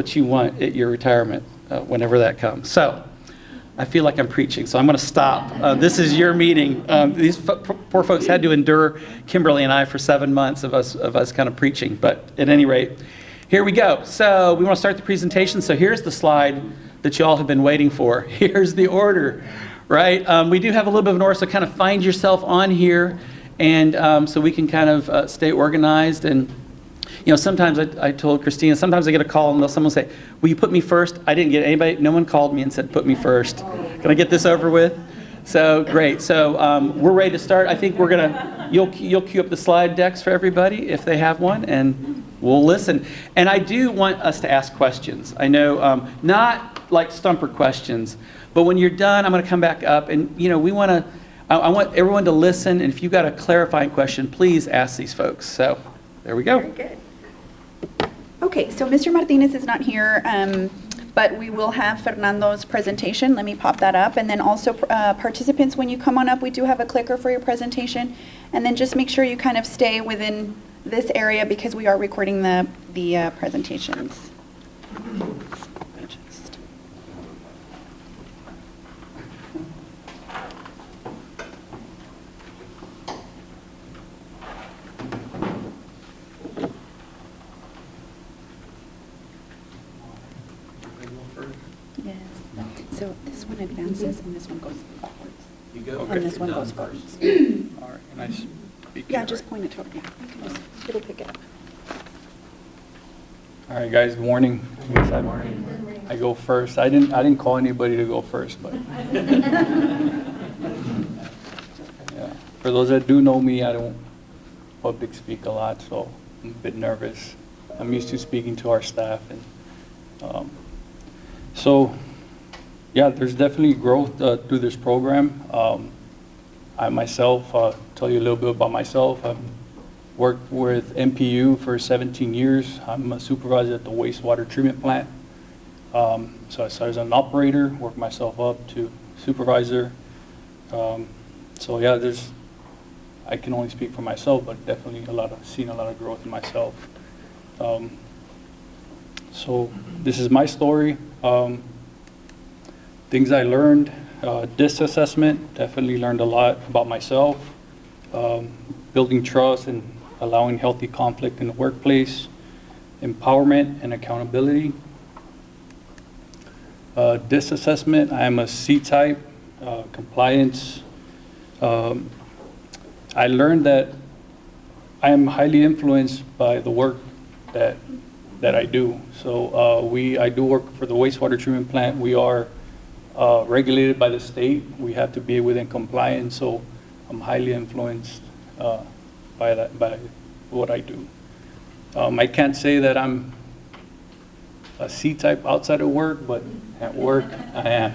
what you want at your retirement, whenever that comes. So I feel like I'm preaching, so I'm going to stop. This is your meeting. These poor folks had to endure Kimberly and I for 7 months of us kind of preaching. But at any rate, here we go. So we want to start the presentation. So here's the slide that you all have been waiting for. Here's the order, right? We do have a little bit of an order, so kind of find yourself on here, and so we can kind of stay organized. And you know, sometimes I told Christina, sometimes I get a call and someone will say, will you put me first? I didn't get anybody, no one called me and said, put me first. Can I get this over with? So great. So we're ready to start. I think we're gonna, you'll queue up the slide decks for everybody if they have one, and we'll listen. And I do want us to ask questions. I know, not like stumper questions, but when you're done, I'm gonna come back up, and you know, I want everyone to listen, and if you've got a clarifying question, please ask these folks. So there we go. Very good. Okay, so Mr. Martinez is not here, but we will have Fernando's presentation. Let me pop that up. And then also participants, when you come on up, we do have a clicker for your presentation. And then just make sure you kind of stay within this area because we are recording the presentations. So this one advances and this one goes backwards. You go. And this one goes forwards. All right. And I speak. Yeah, just point it toward you. You can just, it'll pick it up. All right, guys. Good morning. I go first. I didn't call anybody to go first, but yeah. For those that do know me, I don't public speak a lot, so I'm a bit nervous. I'm used to speaking to our staff, and so. Yeah, there's definitely growth through this program. I myself, tell you a little bit about myself. I've worked with MPU for 17 years. I'm a supervisor at the wastewater treatment plant. So I started as an operator, worked myself up to supervisor. So yeah, I can only speak for myself, but definitely seen a lot of growth in myself. So this is my story. Things I learned, DISC assessment, definitely learned a lot about myself, building trust and allowing healthy conflict in the workplace, empowerment and accountability. DISC assessment, I am a C-type, compliance. I learned that I am highly influenced by the work that I do. So I do work for the wastewater treatment plant. We are regulated by the state. We have to be within compliance, so I'm highly influenced by what I do. I can't say that I'm a C-type outside of work, but at work I am.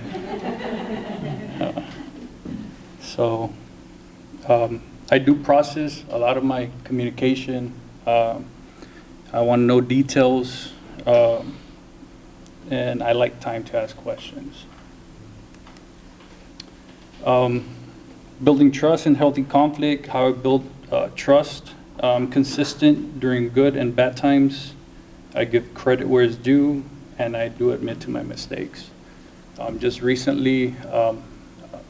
So I do process a lot of my communication. I want to know details, and I like time to ask questions. Building trust and healthy conflict, how I build trust. Consistent during good and bad times. I give credit where it's due, and I do admit to my mistakes. Just recently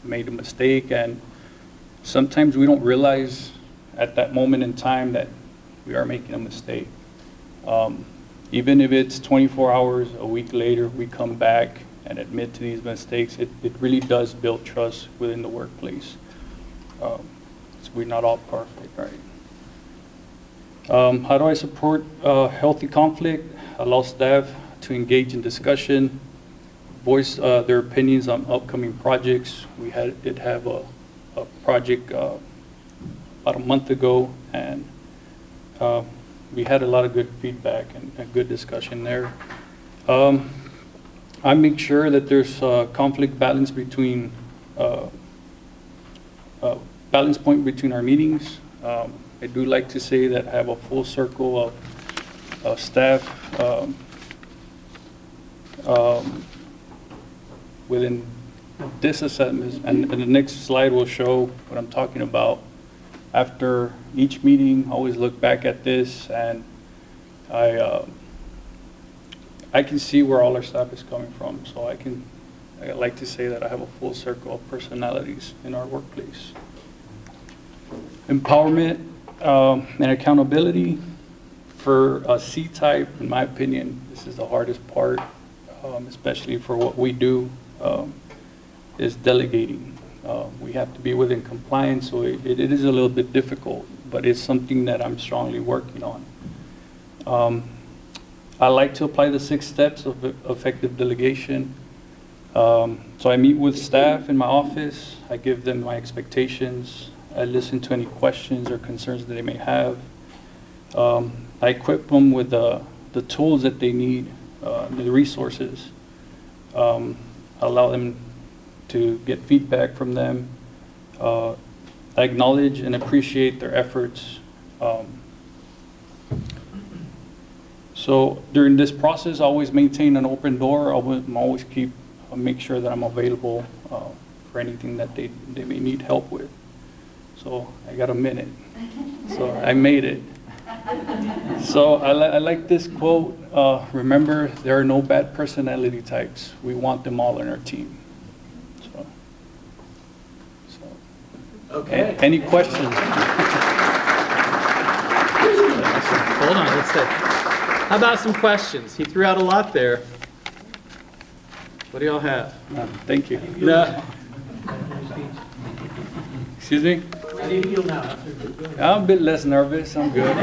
made a mistake, and sometimes we don't realize at that moment in time that we are making a mistake. Even if it's 24 hours, a week later, we come back and admit to these mistakes, it really does build trust within the workplace. So we're not all perfect, right? How do I support healthy conflict? Allow staff to engage in discussion, voice their opinions on upcoming projects. We did have a project about a month ago, and we had a lot of good feedback and a good discussion there. I make sure that there's conflict balance between balance point between our meetings. I do like to say that I have a full circle of staff within this assessment, and the next slide will show what I'm talking about. After each meeting, I always look back at this, and I I can see where all our staff is coming from, so I like to say that I have a full circle of personalities in our workplace. Empowerment and accountability. For a C-type, in my opinion, this is the hardest part, especially for what we do, is delegating. We have to be within compliance, so it is a little bit difficult, but it's something that I'm strongly working on. I like to apply the 6 steps of effective delegation. So I meet with staff in my office, I give them my expectations, I listen to any questions or concerns that they may have. I equip them with the tools that they need, the resources. Allow them to get feedback from them. I acknowledge and appreciate their efforts. So during this process, I always maintain an open door. I'm always make sure that I'm available for anything that they may need help with. So I got a minute. So I made it. So I like this quote, remember, there are no bad personality types. We want them all in our team. So. Okay. Any questions? Hold on, let's see. How about some questions? He threw out a lot there. What do y'all have? Thank you. No. Excuse me? How do you feel now? I'm a bit less nervous. I'm good.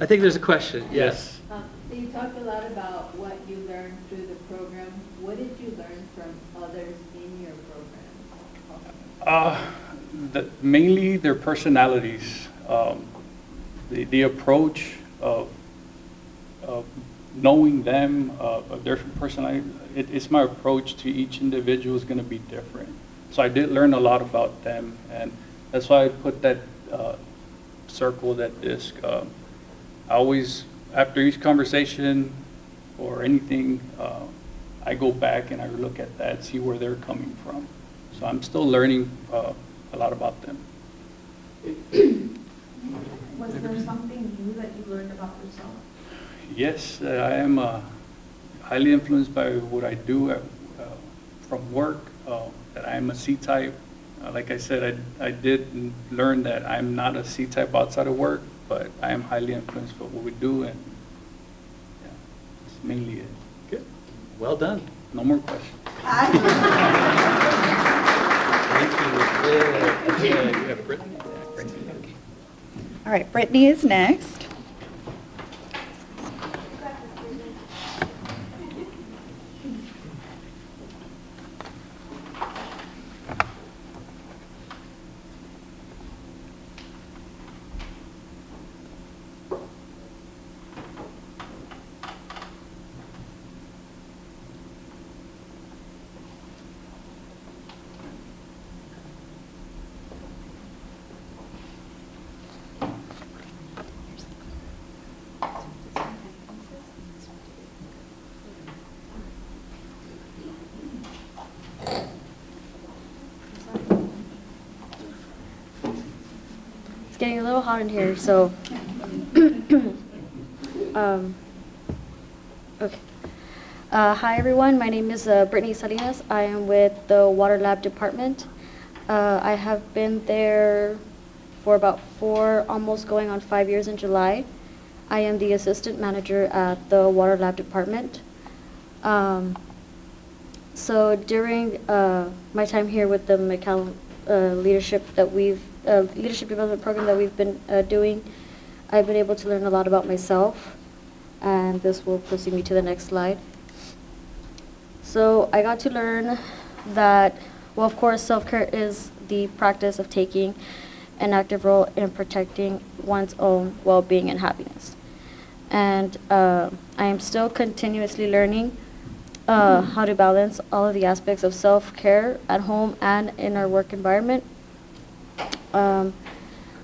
I think there's a question. Yes. So you talked a lot about what you learned through the program. What did you learn from others in your program? Mainly their personalities, the approach of knowing them, of their personality. It's my approach to each individual is going to be different. So I did learn a lot about them, and that's why I put that circle, that disc. I always, after each conversation or anything, I go back and I look at that, see where they're coming from. So I'm still learning a lot about them. Was there something new that you learned about yourself? Yes, I am highly influenced by what I do from work, that I am a C-type. Like I said, I did learn that I'm not a C-type outside of work, but I am highly influenced by what we do, and yeah, that's mainly it. Good. Well done. No more questions. Thank you. Yeah, Brittany. All right, Brittany is next. It's getting a little hot in here, so. Okay. Hi, everyone. My name is Brittany Salinas. I am with the Water Lab Department. I have been there for about 4, almost going on 5 years in July. I am the assistant manager at the Water Lab Department. So during my time here with the McAllen leadership development program that we've been doing, I've been able to learn a lot about myself, and this will proceed me to the next slide. So I got to learn that, well, of course, self-care is the practice of taking an active role in protecting one's own well-being and happiness. And I am still continuously learning how to balance all of the aspects of self-care at home and in our work environment.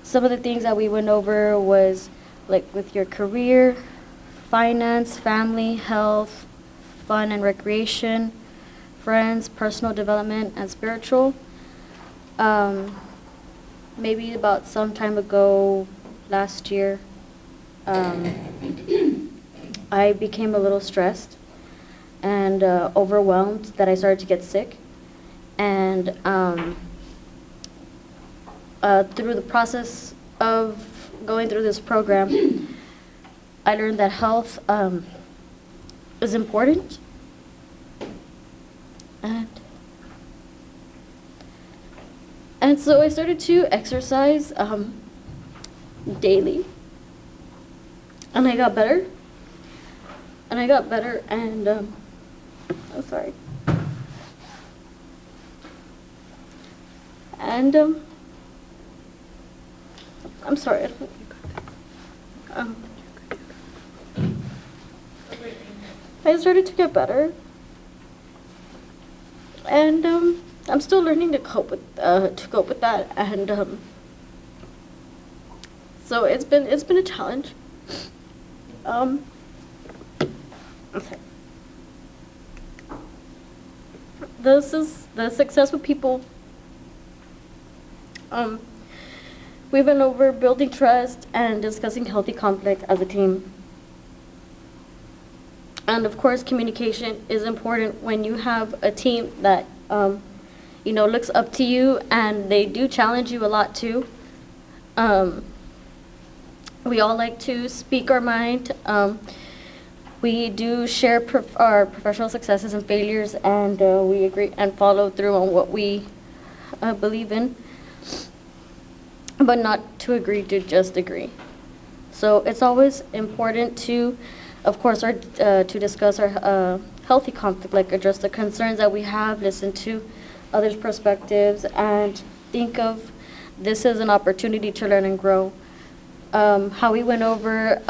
Some of the things that we went over was like with your career, finance, family, health, fun and recreation, friends, personal development, and spiritual. Maybe about some time ago last year, I I became a little stressed and overwhelmed that I started to get sick. And through the process of going through this program, I learned that health is important. And so I started to exercise daily. And I got better. And I'm sorry. And I'm sorry. I started to get better, and I'm still learning to cope with that, and so it's been a challenge. Okay. This is the success with people. We've been over building trust and discussing healthy conflict as a team. And of course, communication is important when you have a team that, looks up to you, and they do challenge you a lot too. We all like to speak our mind. We do share our professional successes and failures, and we agree and follow through on what we believe in, but not to agree to just agree. So it's always important to, of course, to discuss our healthy conflict, like address the concerns that we have, listen to others' perspectives, and think of this as an opportunity to learn and grow. How we went over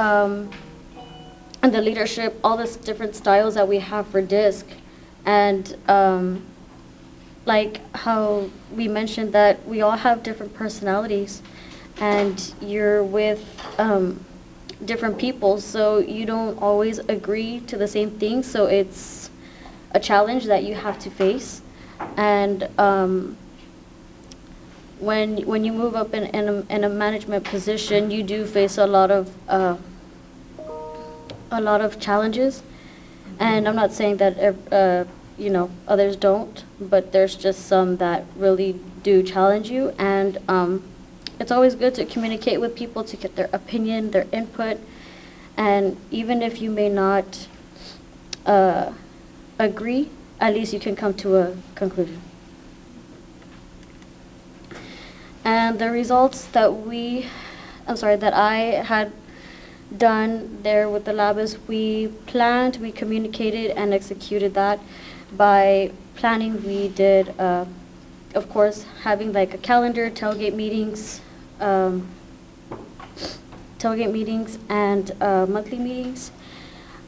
and the leadership, all the different styles that we have for DISC, and like how we mentioned that we all have different personalities, and you're with different people, so you don't always agree to the same thing, so it's a challenge that you have to face. And when you move up in a management position, you do face a lot of challenges, and I'm not saying that others don't, but there's just some that really do challenge you, and it's always good to communicate with people to get their opinion, their input, and even if you may not agree, at least you can come to a conclusion. And the results that I had done there with the lab is we planned, we communicated, and executed that. By planning, we did, of course, having like a calendar, tailgate meetings, and monthly meetings.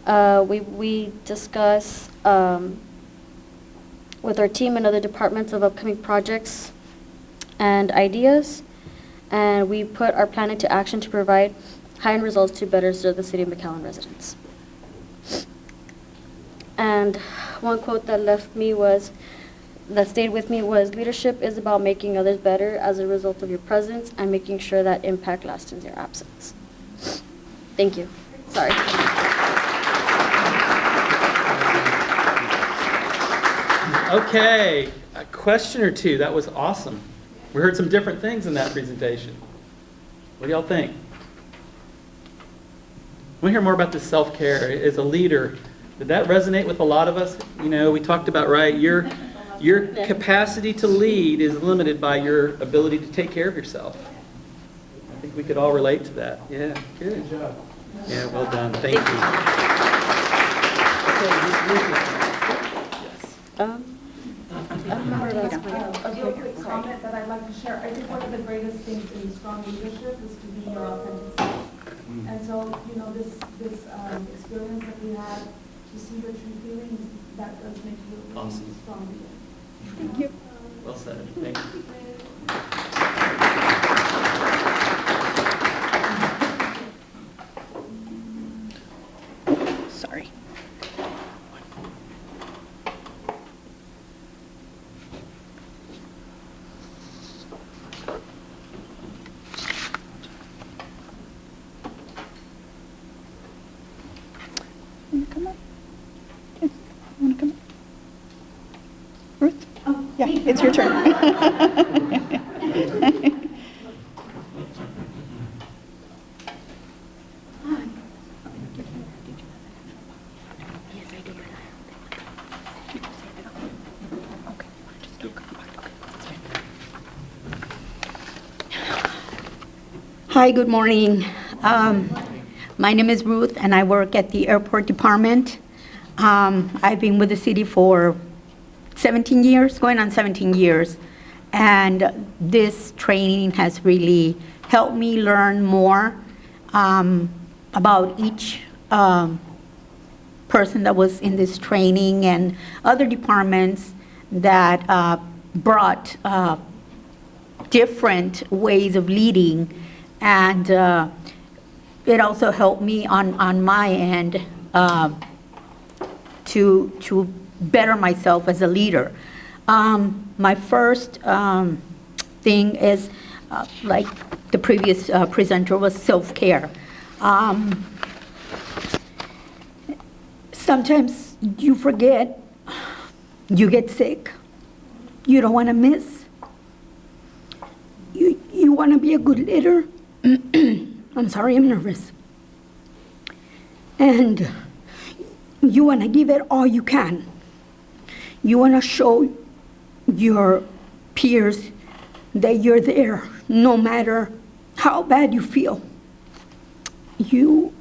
We discuss with our team and other departments of upcoming projects and ideas, and we put our plan into action to provide high-end results to better serve the City of McAllen residents. And one quote that stayed with me was, leadership is about making others better as a result of your presence and making sure that impact lasts in your absence. Thank you. Sorry. Okay, a question or two. That was awesome. We heard some different things in that presentation. What do y'all think? I want to hear more about this self-care as a leader. Did that resonate with a lot of us? We talked about, right, your capacity to lead is limited by your ability to take care of yourself. I think we could all relate to that. Yeah, good. Good job. Yeah, well done. Thank you. A real quick comment that I'd like to share. I think one of the greatest things in strong leadership is to be your authentic self. And so, this experience that we had, to see your true feelings, that does make you a really Awesome. strong leader. Thank you. Well said. Thank you. Sorry. It's your turn. Hi, good morning. My name is Ruth, and I work at the airport department. I've been with the city for 17 years, going on 17 years, and this training has really helped me learn more about each person that was in this training and other departments that brought different ways of leading. And it also helped me on my end to better myself as a leader. My first thing is, like the previous presenter, was self-care. Sometimes you forget, you get sick, you don't want to miss. You want to be a good leader. I'm sorry, I'm nervous. And you want to give it all you can. You want to show your peers that you're there, no matter how bad you feel. You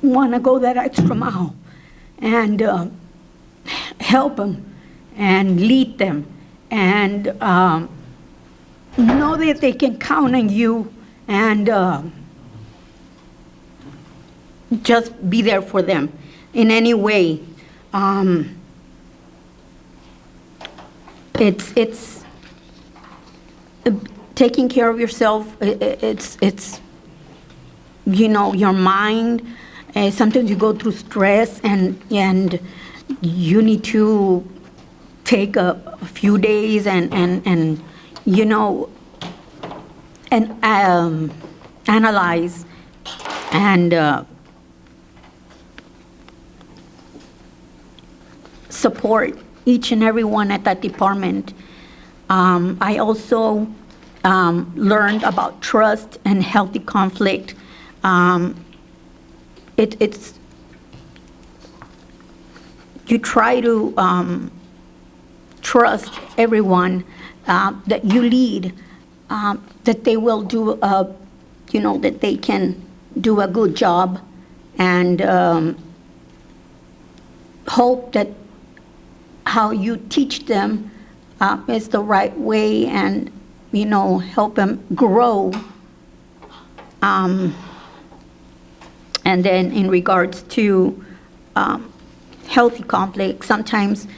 want to go that extra mile and help them and lead them and know that they can count on you and just be there for them in any way. It's taking care of yourself. It's you know, your mind. Sometimes you go through stress and you need to take a few days and you know, and analyze and support each and every one at that department. I also learned about trust and healthy conflict. It's you try to trust everyone that you lead, that they will do you know, that they can do a good job, and hope that how you teach them is the right way, and you know, help them grow. And then in regards to healthy conflict, sometimes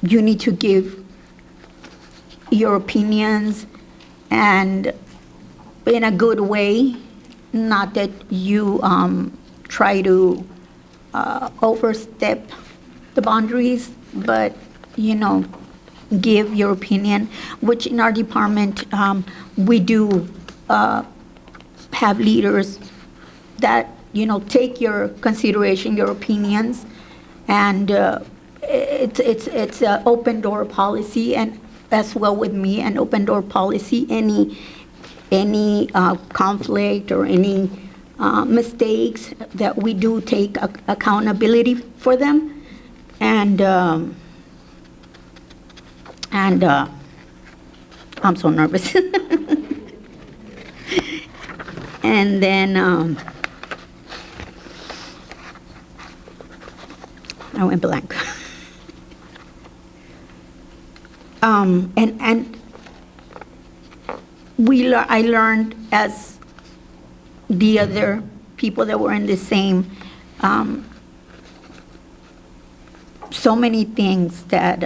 you need to give your opinions and in a good way, not that you try to overstep the boundaries, but you know, give your opinion, which in our department we do have leaders that, you know, take your consideration, your opinions, and it's an open door policy, and as well with me, an open door policy. Any conflict or any mistakes that we do, take accountability for them, and I'm so nervous. And then I went blank. And I learned, as the other people that were in the same, so many things that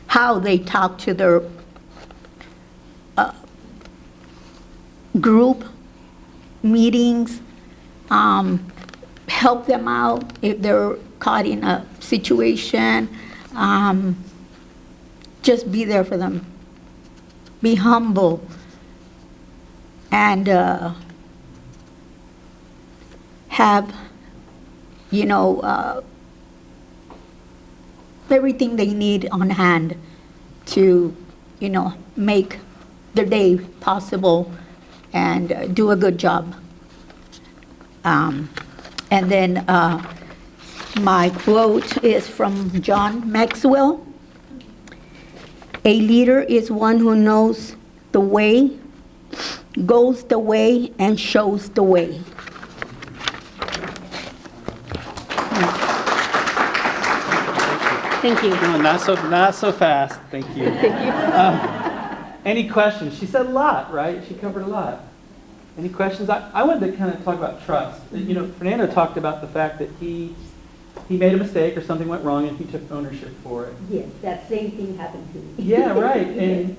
how they talk to their group meetings, help them out if they're caught in a situation, just be there for them, be humble, and have, you know, everything they need on hand to, make their day possible and do a good job. And then my quote is from John Maxwell. A leader is one who knows the way, goes the way, and shows the way. Thank you. No, not so fast. Thank you. Any questions? She said a lot, right? She covered a lot. Any questions? I wanted to kind of talk about trust. Fernando talked about the fact that he made a mistake or something went wrong and he took ownership for it. Yes, that same thing happened to me. Yeah, right. And,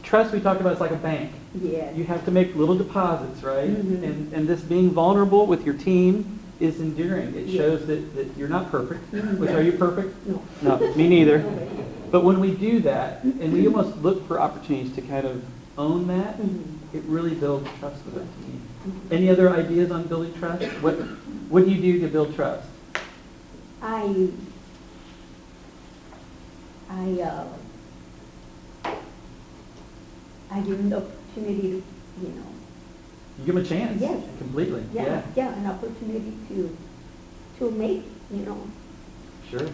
trust we talked about is like a bank. Yes. You have to make little deposits, right? Mhm. And this being vulnerable with your team is endearing. It Yes. shows that you're not perfect. Mhm. Which, are you perfect? No. No, me neither. No way. But when we do that, and we almost look for opportunities to kind of own that, Mhm. it really builds trust with our team. Any other ideas on building trust? What do you do to build trust? I give them the opportunity to, You give them a chance. Yes. Completely. an opportunity to make, Sure.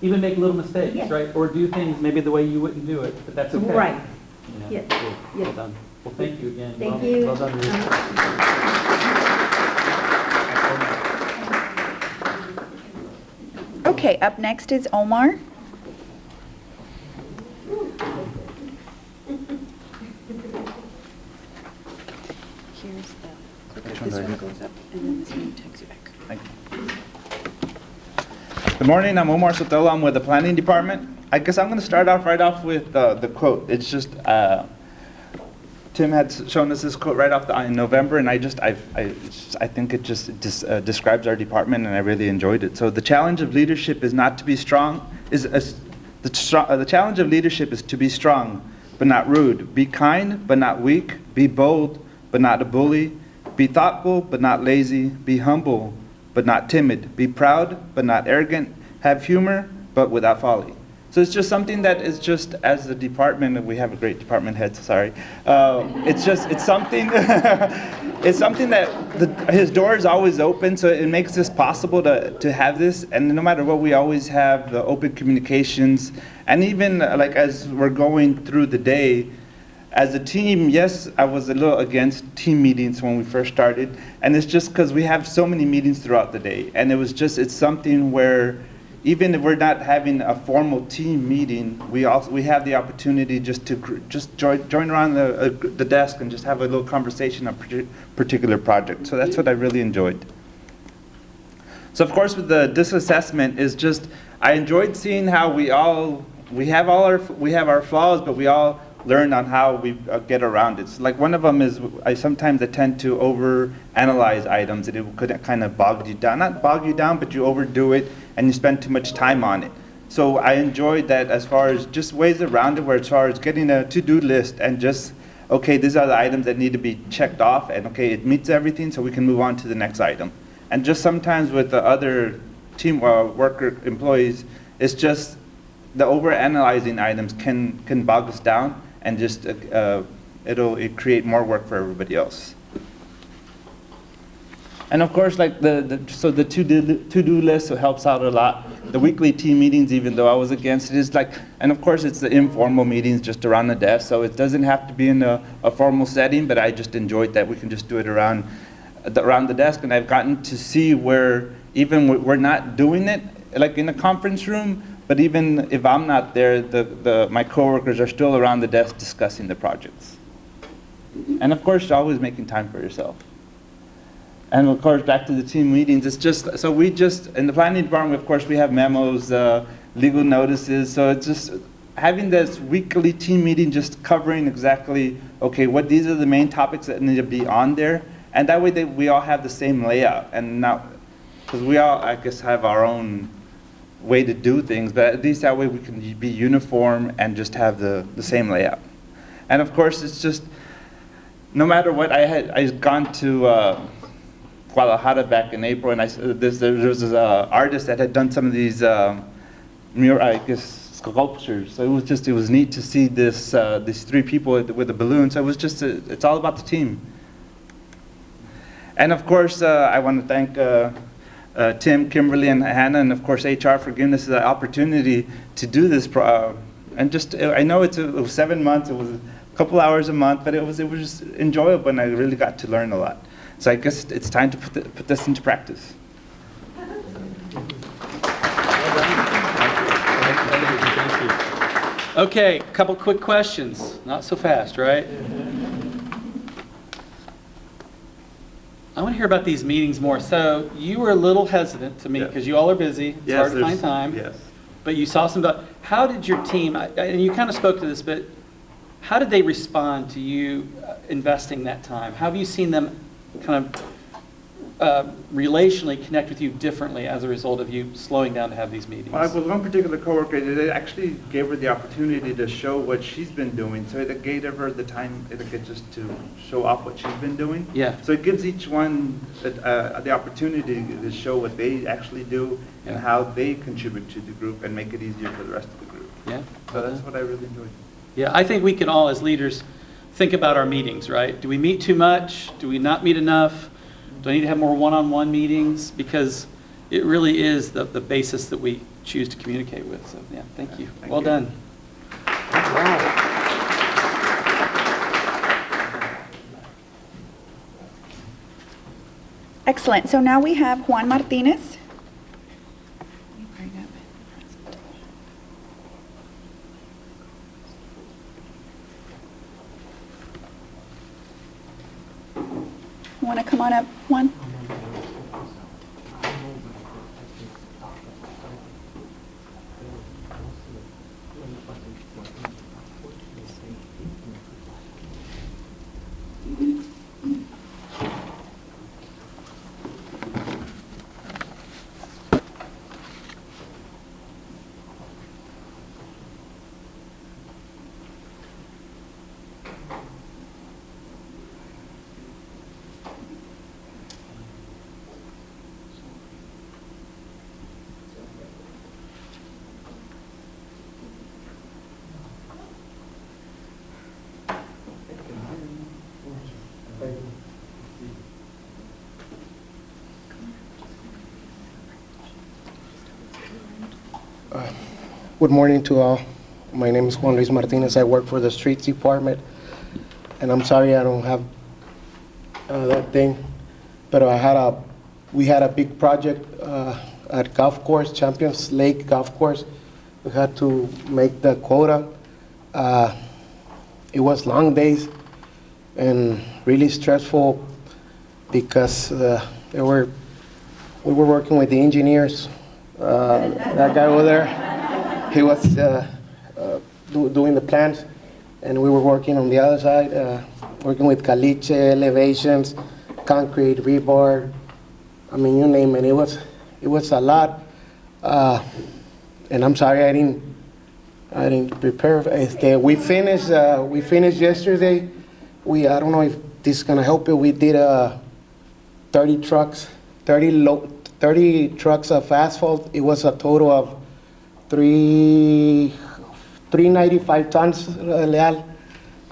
Even make little mistakes, Yes. right? Or do things maybe the way you wouldn't do it, but that's okay. Right. Yeah, Yes. good. Well Yes. done. Well, thank you again. Thank Well- you. Well done. Ruth. Okay, up next is Omar. Here's the clicker. This one goes up, and then this one takes you back. Thank you. Good morning, I'm Omar Sotelo, I'm with the planning department. I guess I'm going to start off right off with the quote. It's just, Tim had shown us this quote right off in November, and I think it just describes our department, and I really enjoyed it. So the challenge of leadership is not to be strong, the challenge of leadership is to be strong, but not rude. Be kind, but not weak. Be bold, but not a bully. Be thoughtful, but not lazy. Be humble, but not timid. Be proud, but not arrogant. Have humor, but without folly. So it's just something that is just, as the department, and we have a great department head, sorry. It's something, it's something that his door is always open, so it makes this possible to have this. And no matter what, we always have the open communications. And even like as we're going through the day, as a team, yes, I was a little against team meetings when we first started. And it's just because we have so many meetings throughout the day. And it's something where even if we're not having a formal team meeting, we have the opportunity just to join around the desk and just have a little conversation on a particular project. So that's what I really enjoyed. So of course, with this assessment is just, I enjoyed seeing how we have our flaws, but we all learn on how we get around it. So like one of them is I sometimes tend to over-analyze items, and it could kind of bog you down. Not bog you down, but you overdo it and you spend too much time on it. So I enjoyed that as far as just ways around it, where as far as getting a to-do list and just, okay, these are the items that need to be checked off, and okay, it meets everything, so we can move on to the next item. And just sometimes with the other team worker employees, it's just the over-analyzing items can bog us down, and just it'll create more work for everybody else. And of course, like the to-do list helps out a lot. The weekly team meetings, even though I was against it, is like, and of course it's the informal meetings just around the desk, so it doesn't have to be in a formal setting, but I just enjoyed that we can just do it around the desk. And I've gotten to see where even we're not doing it like in a conference room, but even if I'm not there, my coworkers are still around the desk discussing the projects. And of course, you're always making time for yourself. And of course, back to the team meetings, it's just, so we just, in the planning department, of course, we have memos, legal notices, so it's just having this weekly team meeting, just covering exactly, okay, these are the main topics that need to be on there, and that way we all have the same layout, and not, because we all, I guess, have our own way to do things, but at least that way we can be uniform and just have the same layout. And of course, it's just, no matter what, I had gone to Guadalajara back in April, and there was this artist that had done some of these I guess sculptures. So it was neat to see these three people with the balloons. So it was just, it's all about the team. And of course, I want to thank Tim, Kimberly, and Hannah, and of course HR for giving us the opportunity to do this. And just, I know it was 7 months, it was a couple hours a month, but it was just enjoyable, and I really got to learn a lot. So I guess it's time to put this into practice. Okay, couple quick questions. Not so fast, right? I want to hear about these meetings more. So you were a little hesitant to meet because you all are busy. It's hard to find time. Yes. But you saw some, how did your team, and you kind of spoke to this, but how did they respond to you investing that time? How have you seen them kind of relationally connect with you differently as a result of you slowing down to have these meetings? Well, with one particular coworker, they actually gave her the opportunity to show what she's been doing. So it gave her the time just to show off what she's been doing. Yeah. So it gives each one the opportunity to show what they actually do and Yeah. how they contribute to the group and make it easier for the rest of the group. Yeah. So that's what I really enjoyed. Yeah, I think we can all, as leaders, think about our meetings, right? Do we meet too much? Do we not meet enough? Do I need to have more one-on-one meetings? Because it really is the basis that we choose to communicate with. So, yeah, thank you. Thank Well you. done. Excellent. So now we have Juan Martinez. Want to come on up, Juan? Good morning to all. My name is Juan Luis Martinez. I work for the Streets Department, and I'm sorry I don't have that thing, but we had a big project at golf course, Champions Lake Golf Course. We had to make the quota. It was long days and really stressful because we were working with the engineers. That guy over there. He was doing the plans, and we were working on the other side, working with caliche, elevations, concrete, rebar. I mean, you name it. It was a lot, and I'm sorry I didn't prepare. We finished yesterday. I don't know if this is gonna help you. We did 30 trucks of asphalt. It was a total of 395 tons, Leal,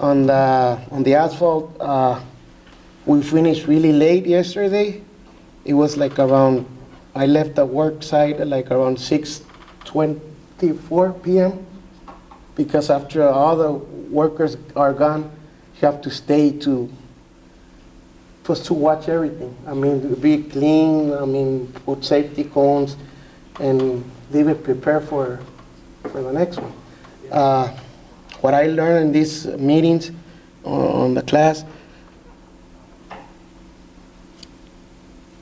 on the asphalt. We finished really late yesterday. It was like around, I left the work site at like around 6:24 p.m. because after all the workers are gone, you have to stay to watch everything. I mean, be clean, I mean, put safety cones and leave it prepared for the next one. What I learned in these meetings on the class,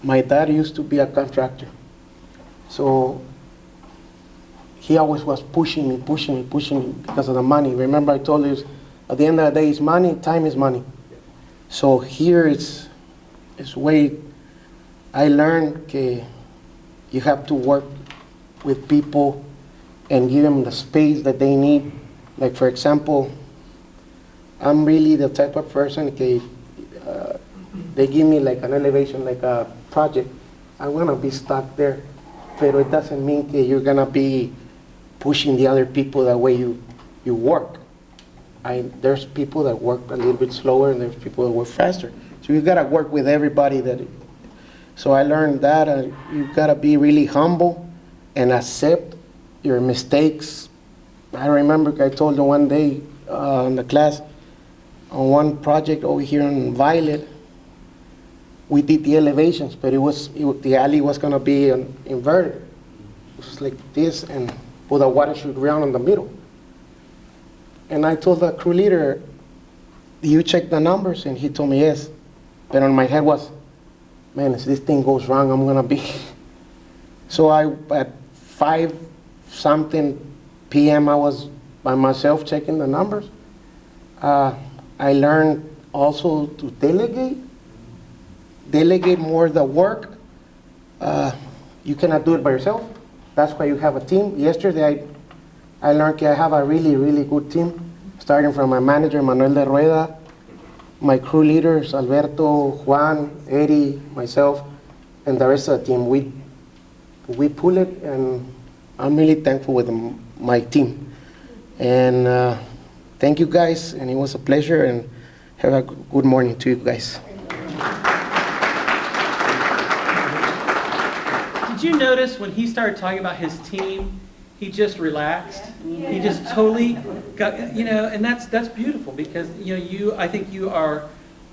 my dad used to be a contractor. So he always was pushing me because of the money. Remember I told you, at the end of the day, it's money, time is money. So here it's way, I learned that you have to work with people and give them the space that they need. Like for example, I'm really the type of person, they give me like an elevation, like a project, I'm gonna be stuck there. But it doesn't mean that you're gonna be pushing the other people that way you work. There's people that work a little bit slower and there's people that work faster. So you gotta work with everybody so I learned that you gotta be really humble and accept your mistakes. I remember I told them one day in the class, on one project over here in Violet, we did the elevations, but the alley was gonna be inverted. It was like this, and with the water should run in the middle. And I told the crew leader, you check the numbers? And he told me yes. But on my head was, man, if this thing goes wrong, I'm gonna be. So at 5-something p.m., I was by myself checking the numbers. I learned also to delegate more the work. You cannot do it by yourself. That's why you have a team. Yesterday, I learned I have a really, really good team, starting from my manager, Manuel de Rueda, my crew leaders, Alberto, Juan, Eddie, myself, and the rest of the team. We pull it, and I'm really thankful with my team. And thank you guys, and it was a pleasure, and have a good morning to you guys. Did you notice when he started talking about his team, he just relaxed? He just totally got, and that's beautiful because, I think you are,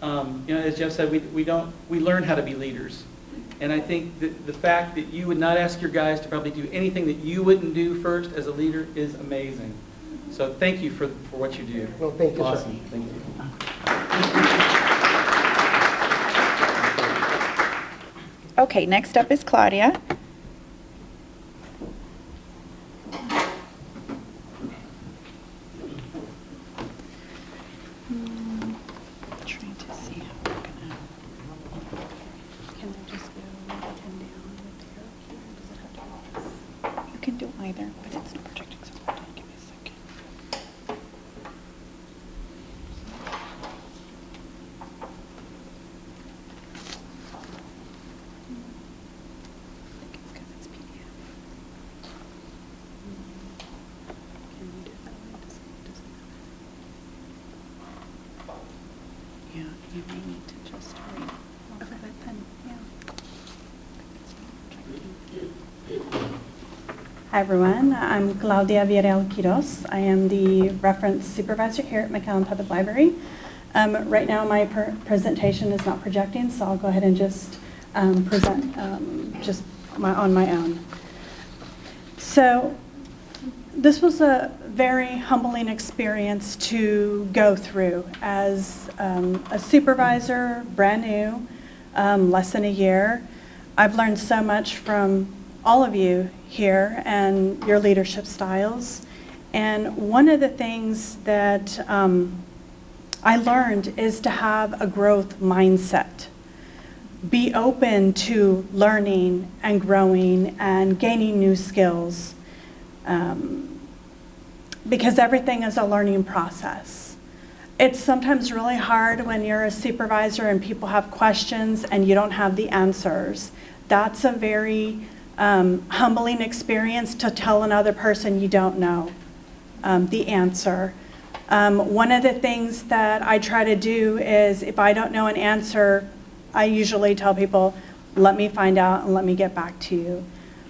as Jeff said, we learn how to be leaders. And I think that the fact that you would not ask your guys to probably do anything that you wouldn't do first as a leader is amazing. So thank you for what you do. Well, thank you, awesome. sir. Thank you. Okay, next up is Claudia. Trying to see how we're gonna. Can I just go up and down with the arrow here? Does it have to be this? You can do either, but it's not projecting so hold on, give me a second. I think it's 'cause it's PDF. Can we do it that way? Does it Yeah, you may need to just read off of it then, yeah. Hi everyone, I'm Claudia Villarreal Quiros. I am the reference supervisor here at McAllen Public Library. Right now my presentation is not projecting, so I'll go ahead and just present on my own. So this was a very humbling experience to go through as a supervisor, brand new, less than a year. I've learned so much from all of you here and your leadership styles. And one of the things that I learned is to have a growth mindset. Be open to learning and growing and gaining new skills. Because everything is a learning process. It's sometimes really hard when you're a supervisor and people have questions and you don't have the answers. That's a very humbling experience to tell another person you don't know the answer. One of the things that I try to do is if I don't know an answer, I usually tell people, let me find out and let me get back to you.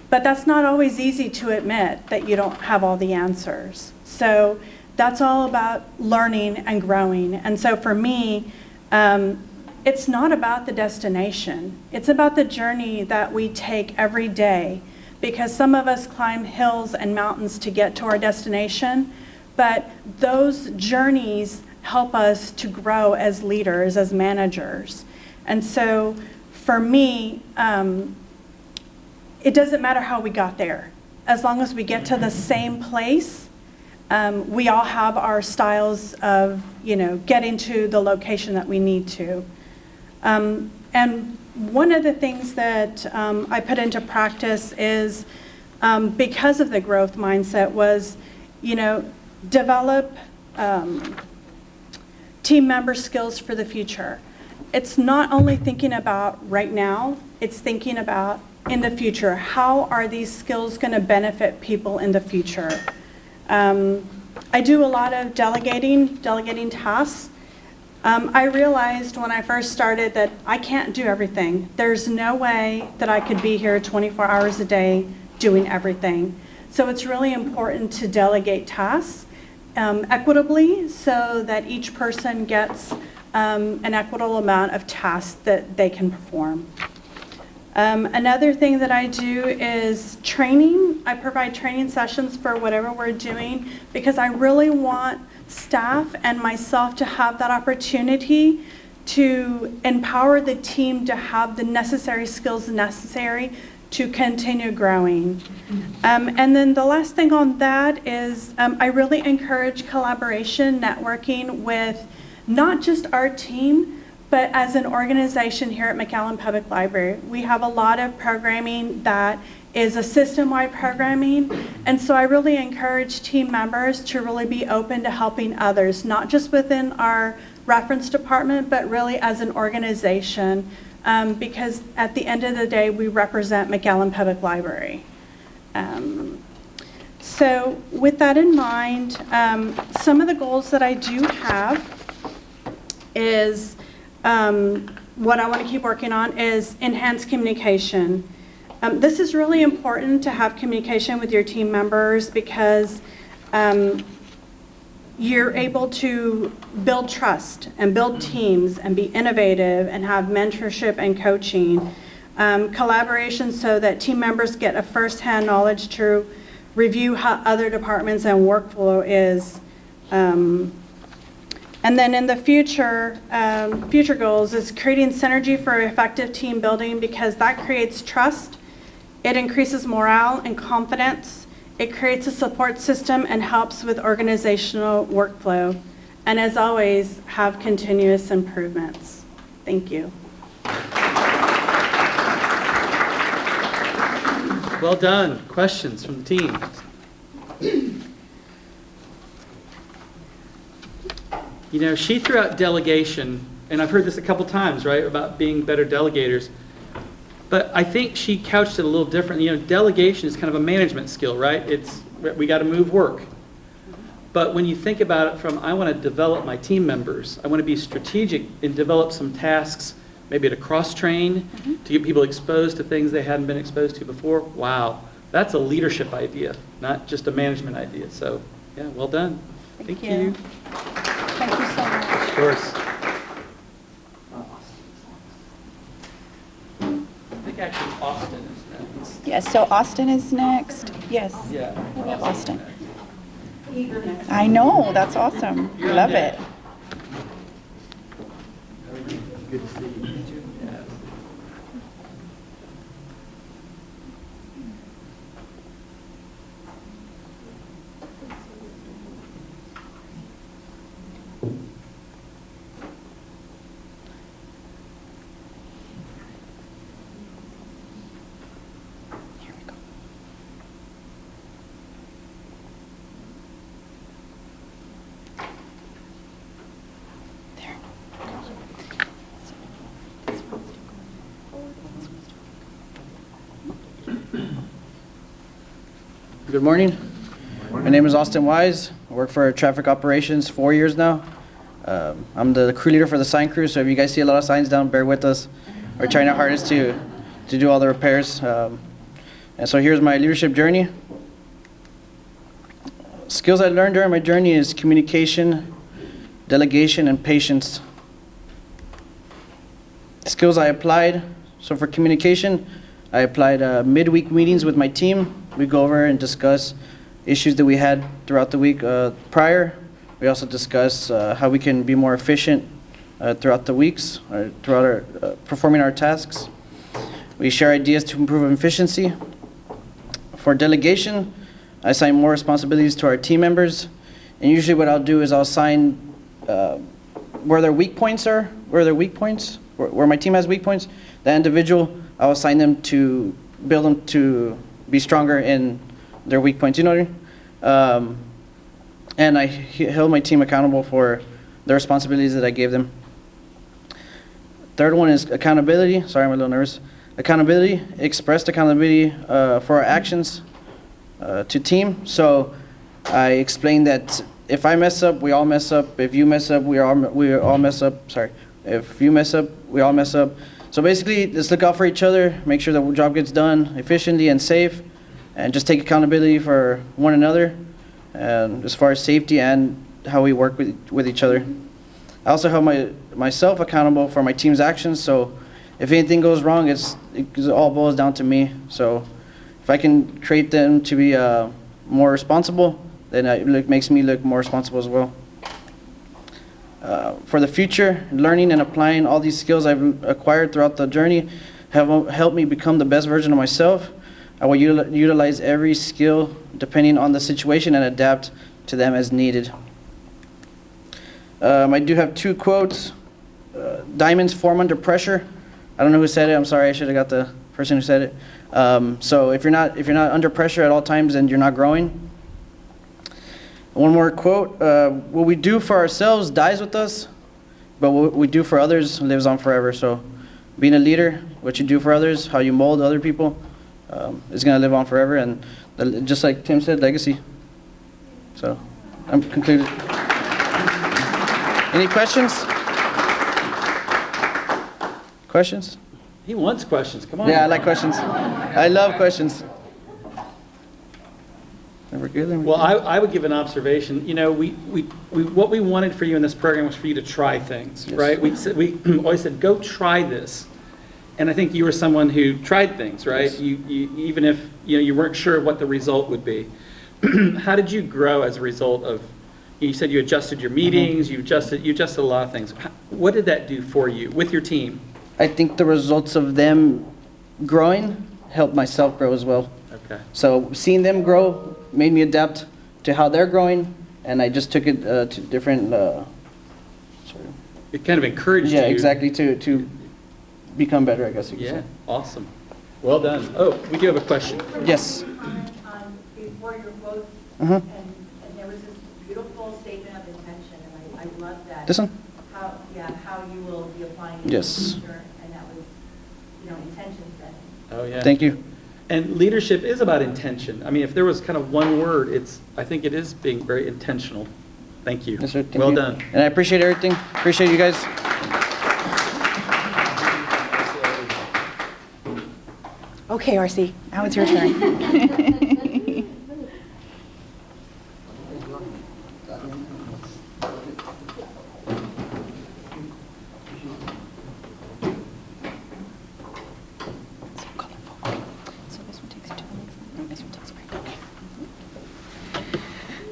But that's not always easy to admit that you don't have all the answers. So that's all about learning and growing. And so for me, it's not about the destination. It's about the journey that we take every day, because some of us climb hills and mountains to get to our destination, but those journeys help us to grow as leaders, as managers. And so for me, it doesn't matter how we got there. As long as we get to the same place, we all have our styles of, getting to the location that we need to. And one of the things that I put into practice is, because of the growth mindset, was, develop team member skills for the future. It's not only thinking about right now, it's thinking about in the future. How are these skills going to benefit people in the future? I do a lot of delegating tasks. I realized when I first started that I can't do everything. There's no way that I could be here 24 hours a day doing everything. So it's really important to delegate tasks equitably so that each person gets an equitable amount of tasks that they can perform. Another thing that I do is training. I provide training sessions for whatever we're doing because I really want staff and myself to have that opportunity to empower the team to have the necessary skills necessary to continue growing. And then the last thing on that is I really encourage collaboration, networking with not just our team, but as an organization here at McAllen Public Library. We have a lot of programming that is a system-wide programming, and so I really encourage team members to really be open to helping others, not just within our reference department, but really as an organization, because at the end of the day, we represent McAllen Public Library. So with that in mind, some of the goals that I do have is what I want to keep working on is enhanced communication. This is really important to have communication with your team members because you're able to build trust and build teams and be innovative and have mentorship and coaching. Collaboration so that team members get a first-hand knowledge to review how other departments and workflow is. And then in the future goals is creating synergy for effective team building because that creates trust, it increases morale and confidence, it creates a support system and helps with organizational workflow. And as always, have continuous improvements. Thank you. Well done. Questions from the team? You know, she threw out delegation, and I've heard this a couple times, right, about being better delegators. But I think she couched it a little different. You know, delegation is kind of a management skill, right? We got to move work. But when you think about it from, I want to develop my team members, I want to be strategic and develop some tasks, maybe to cross-train, to get people exposed to things they hadn't been exposed to before. Wow, that's a leadership idea, not just a management idea. So, yeah, well done. Thank you. Thank you so much. Of course. I think actually Austin is next. Yes, so Austin is next. Yes. Yeah. We have Austin. I know, that's awesome. Love it. Good to see you. Yeah. Here we go. There. Good morning. My name is Austin Wise. I work for traffic operations 4 years now. I'm the crew leader for the sign crew, so if you guys see a lot of signs down, bear with us. We're trying our hardest to do all the repairs. And so here's my leadership journey. Skills I learned during my journey is communication, delegation, and patience. Skills I applied. So for communication, I applied midweek meetings with my team. We go over and discuss issues that we had throughout the week prior. We also discuss how we can be more efficient throughout the weeks, or throughout our performing our tasks. We share ideas to improve efficiency. For delegation, I assign more responsibilities to our team members. And usually what I'll do is I'll assign where their weak points are, where my team has weak points, that individual, I'll assign them to build them to be stronger in their weak points, you know what I mean? And I held my team accountable for the responsibilities that I gave them. Third one is accountability. Sorry, I'm a little nervous. Accountability, expressed accountability for our actions to team. So I explained that if I mess up, we all mess up. If you mess up, we all mess up. Sorry. If you mess up, we all mess up. So basically, let's look out for each other, make sure the job gets done efficiently and safe, and just take accountability for one another, as far as safety and how we work with each other. I also held myself accountable for my team's actions, so if anything goes wrong, it all boils down to me. So if I can create them to be more responsible, then it makes me look more responsible as well. For the future, learning and applying all these skills I've acquired throughout the journey have helped me become the best version of myself. I will utilize every skill depending on the situation and adapt to them as needed. I do have 2 quotes. Diamonds form under pressure. I don't know who said it. I'm sorry. I should have got the person who said it. So if you're not under pressure at all times, then you're not growing. One more quote. What we do for ourselves dies with us, but what we do for others lives on forever. So being a leader, what you do for others, how you mold other people, is going to live on forever. And just like Tim said, legacy. So I'm concluded. Any questions? Questions? He wants questions. Come on. Yeah, I like questions. I love questions. We're good. Well, I would give an observation. You know, what we wanted for you in this program was for you to try things, Yes. right? We always said, go try this. And I think you were someone who tried things, right? Yes. You even if you weren't sure what the result would be. How did you grow as a result of? You said you adjusted your meetings. You adjusted a lot of things. What did that do for you with your team? I think the results of them growing helped myself grow as well. Okay. So seeing them grow made me adapt to how they're growing, and I just took it to different. It kind of encouraged you. Yeah, exactly. To become better, I guess you could Yeah, say. awesome. Well done. Oh, we do have a question. Yes. Before your quotes, Uh-huh. and there was this beautiful statement of intention, and I love that. This one? How you will be applying it Yes. in the future, and that was, intention setting. Oh, yeah. Thank you. And leadership is about intention. I mean, if there was kind of one word, I think it is being very intentional. Thank you. Yes, sir. Thank Well you. done. And I appreciate everything. Appreciate you guys. Okay, RC, now it's your turn.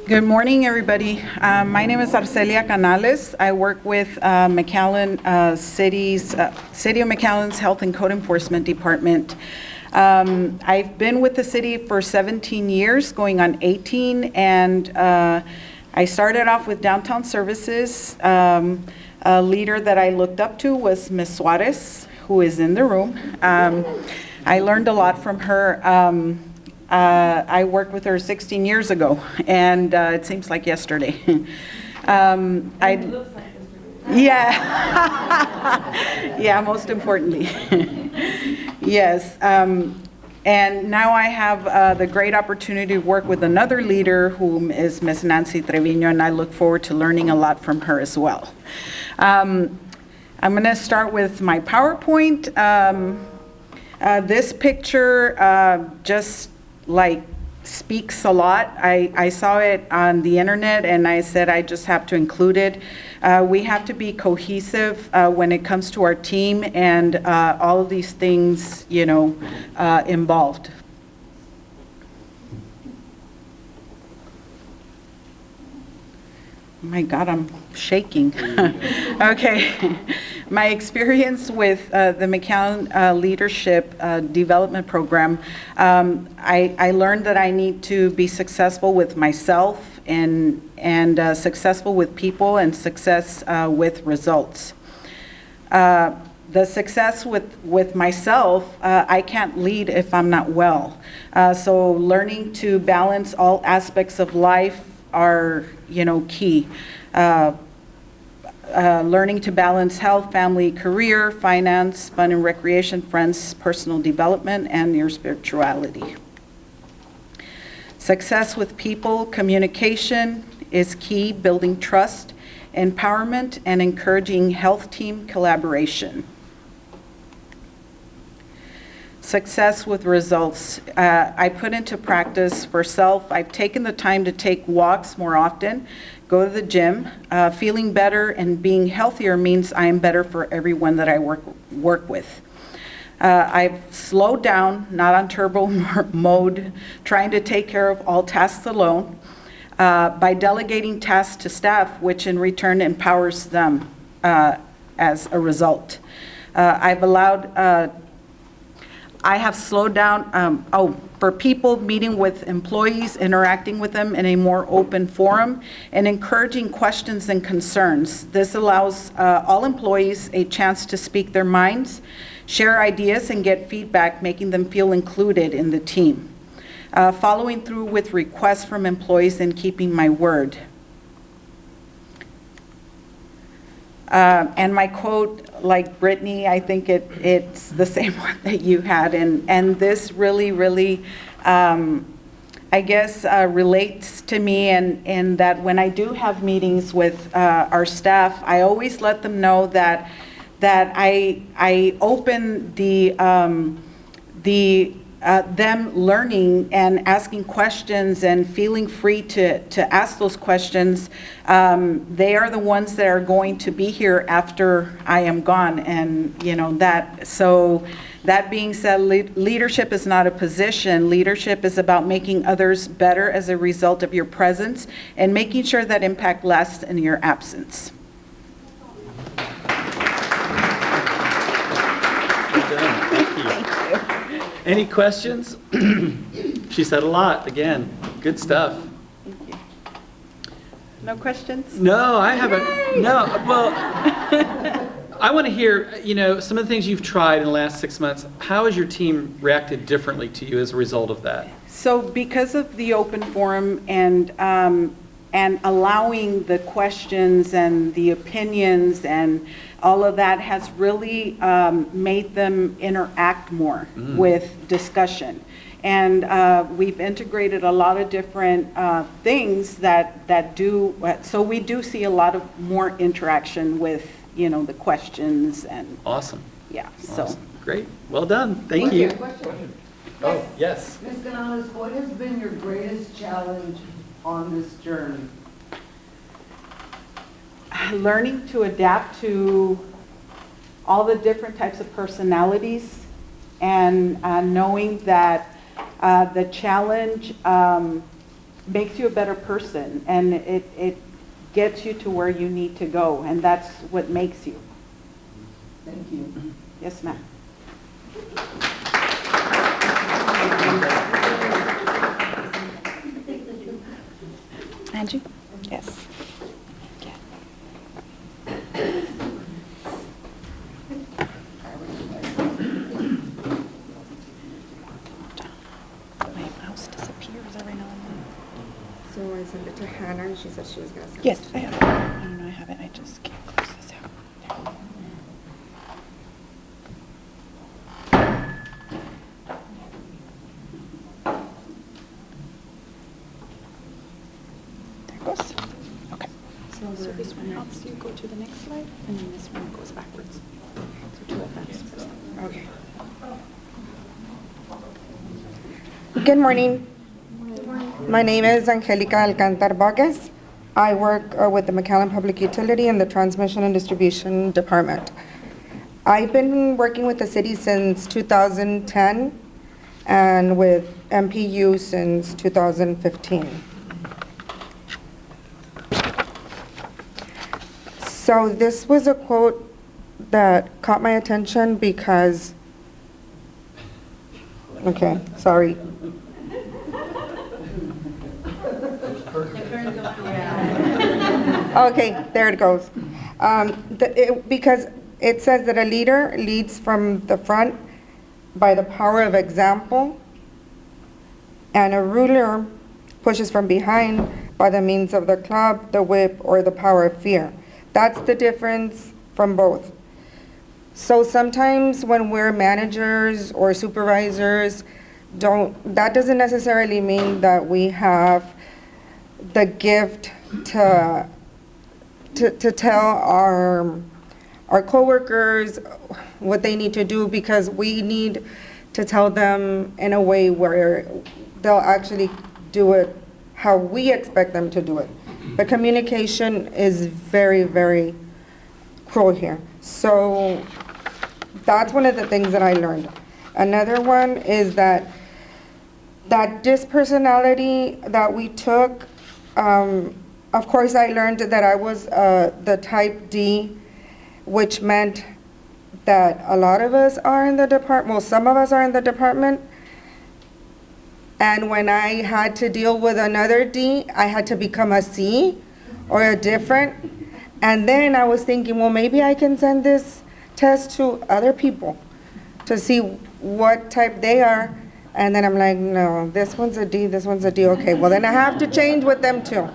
Good morning, everybody. My name is Arcelia Canales. I work with McAllen City of McAllen's Health and Code Enforcement Department. I've been with the city for 17 years, going on 18, and I started off with downtown services. A leader that I looked up to was Ms. Suarez, who is in the room. I learned a lot from her. I worked with her 16 years ago, and it seems like yesterday. Yeah. Yeah, most importantly. Yes. And now I have the great opportunity to work with another leader, whom is Ms. Nancy Treviño, and I look forward to learning a lot from her as well. I'm going to start with my PowerPoint. This picture just speaks a lot. I saw it on the internet and I said I just have to include it. We have to be cohesive when it comes to our team and all of these things, involved. My God, I'm shaking. Okay. My experience with the McAllen Leadership Development Program, I learned that I need to be successful with myself and successful with people and success with results. The success with myself, I can't lead if I'm not well. So learning to balance all aspects of life are, key. Learning to balance health, family, career, finance, fun and recreation, friends, personal development, and your spirituality. Success with people, communication is key, building trust, empowerment, and encouraging health team collaboration. Success with results. I put into practice for self. I've taken the time to take walks more often, go to the gym. Feeling better and being healthier means I am better for everyone that I work with. I've slowed down, not on turbo mode, trying to take care of all tasks alone by delegating tasks to staff, which in return empowers them as a result. I have slowed down, for people, meeting with employees, interacting with them in a more open forum, and encouraging questions and concerns. This allows all employees a chance to speak their minds, share ideas, and get feedback, making them feel included in the team. Following through with requests from employees and keeping my word. And my quote, like Brittany, I think it's the same one that you had. And this really, really, I guess, relates to me in that when I do have meetings with our staff, I always let them know that I open them learning and asking questions and feeling free to ask those questions. They are the ones that are going to be here after I am gone, and so that being said, leadership is not a position. Leadership is about making others better as a result of your presence and making sure that impact lasts in your absence. Any questions? She said a lot, again, good stuff. Thank you. No questions? No, I haven't, no, well, I want to hear, some of the things you've tried in the last 6 months. How has your team reacted differently to you as a result of that? So because of the open forum and allowing the questions and the opinions and all of that has really made them interact more with discussion. And we've integrated a lot of different things that do, so we do see a lot of more interaction with, the questions and. Awesome. Yeah, Awesome. so. Great, well done, thank you. Question. Oh, yes. Ms. Canales, what has been your greatest challenge on this journey? Learning to adapt to all the different types of personalities and knowing that the challenge makes you a better person and it gets you to where you need to go, and that's what makes you. Thank you. Yes, ma'am. Angie? Yes. My mouse disappears every now and then. So I sent it to Hannah and she said she was going to send Yes, it I to have it. No, I have it. I just can't close this out. There it goes. Okay. So this one helps you go to the next slide, and then this one goes backwards. So to advance first. Okay. Good morning. My name is Angelica Alcantar Vargas. I work with the McAllen Public Utility in the Transmission and Distribution Department. I've been working with the city since 2010 and with MPU since 2015. So this was a quote that caught my attention because, okay, sorry. Okay, there it goes. Because it says that a leader leads from the front by the power of example, and a ruler pushes from behind by the means of the club, the whip, or the power of fear. That's the difference from both. So sometimes when we're managers or supervisors, that doesn't necessarily mean that we have the gift to tell our coworkers what they need to do, because we need to tell them in a way where they'll actually do it how we expect them to do it. But communication is very, very cruel here. So that's one of the things that I learned. Another one is that dispersonality that we took, of course I learned that I was the type D, which meant that a lot of us are in the department, well, some of us are in the department, and when I had to deal with another D, I had to become a C or a different, and then I was thinking, well, maybe I can send this test to other people to see what type they are, and then I'm like, no, this one's a D, this one's a D, okay, well then I have to change with them too.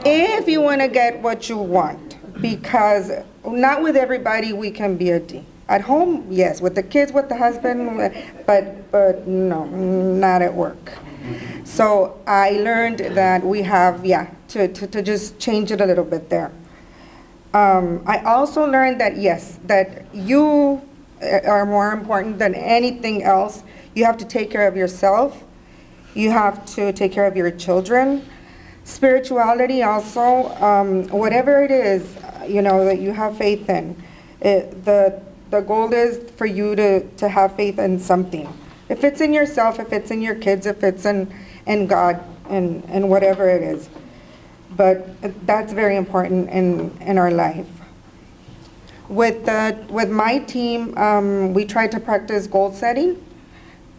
If you want to get what you want, because not with everybody we can be a D. At home, yes, with the kids, with the husband, but no, not at work. So I learned that we have, to just change it a little bit there. I also learned that, yes, that you are more important than anything else. You have to take care of yourself. You have to take care of your children. Spirituality also, whatever it is, that you have faith in. The goal is for you to have faith in something. If it's in yourself, if it's in your kids, if it's in God, and whatever it is. But that's very important in our life. With my team, we try to practice goal setting,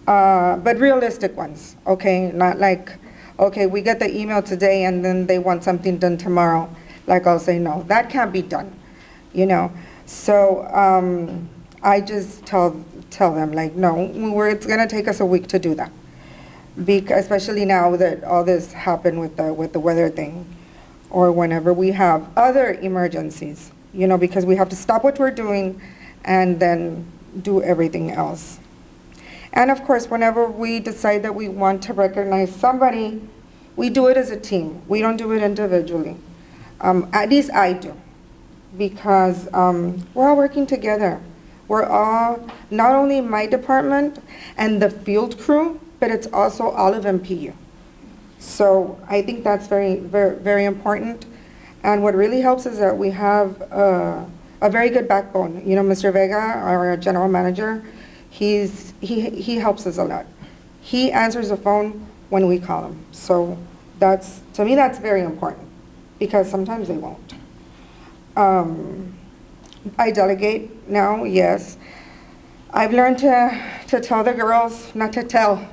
but realistic ones, okay? Not like, okay, we get the email today and then they want something done tomorrow. Like I'll say, no, that can't be done, So I just tell them, like, no, it's gonna take us a week to do that. Especially now that all this happened with the weather thing, or whenever we have other emergencies, because we have to stop what we're doing and then do everything else. And of course, whenever we decide that we want to recognize somebody, we do it as a team. We don't do it individually. At least I do, because we're all working together. We're all, not only my department and the field crew, but it's also all of MPU. So I think that's very, very, very important. And what really helps is that we have a very good backbone. Mr. Vega, our general manager, he helps us a lot. He answers the phone when we call him. So to me, that's very important, because sometimes they won't. I delegate now, yes. I've learned to tell the girls, not to tell,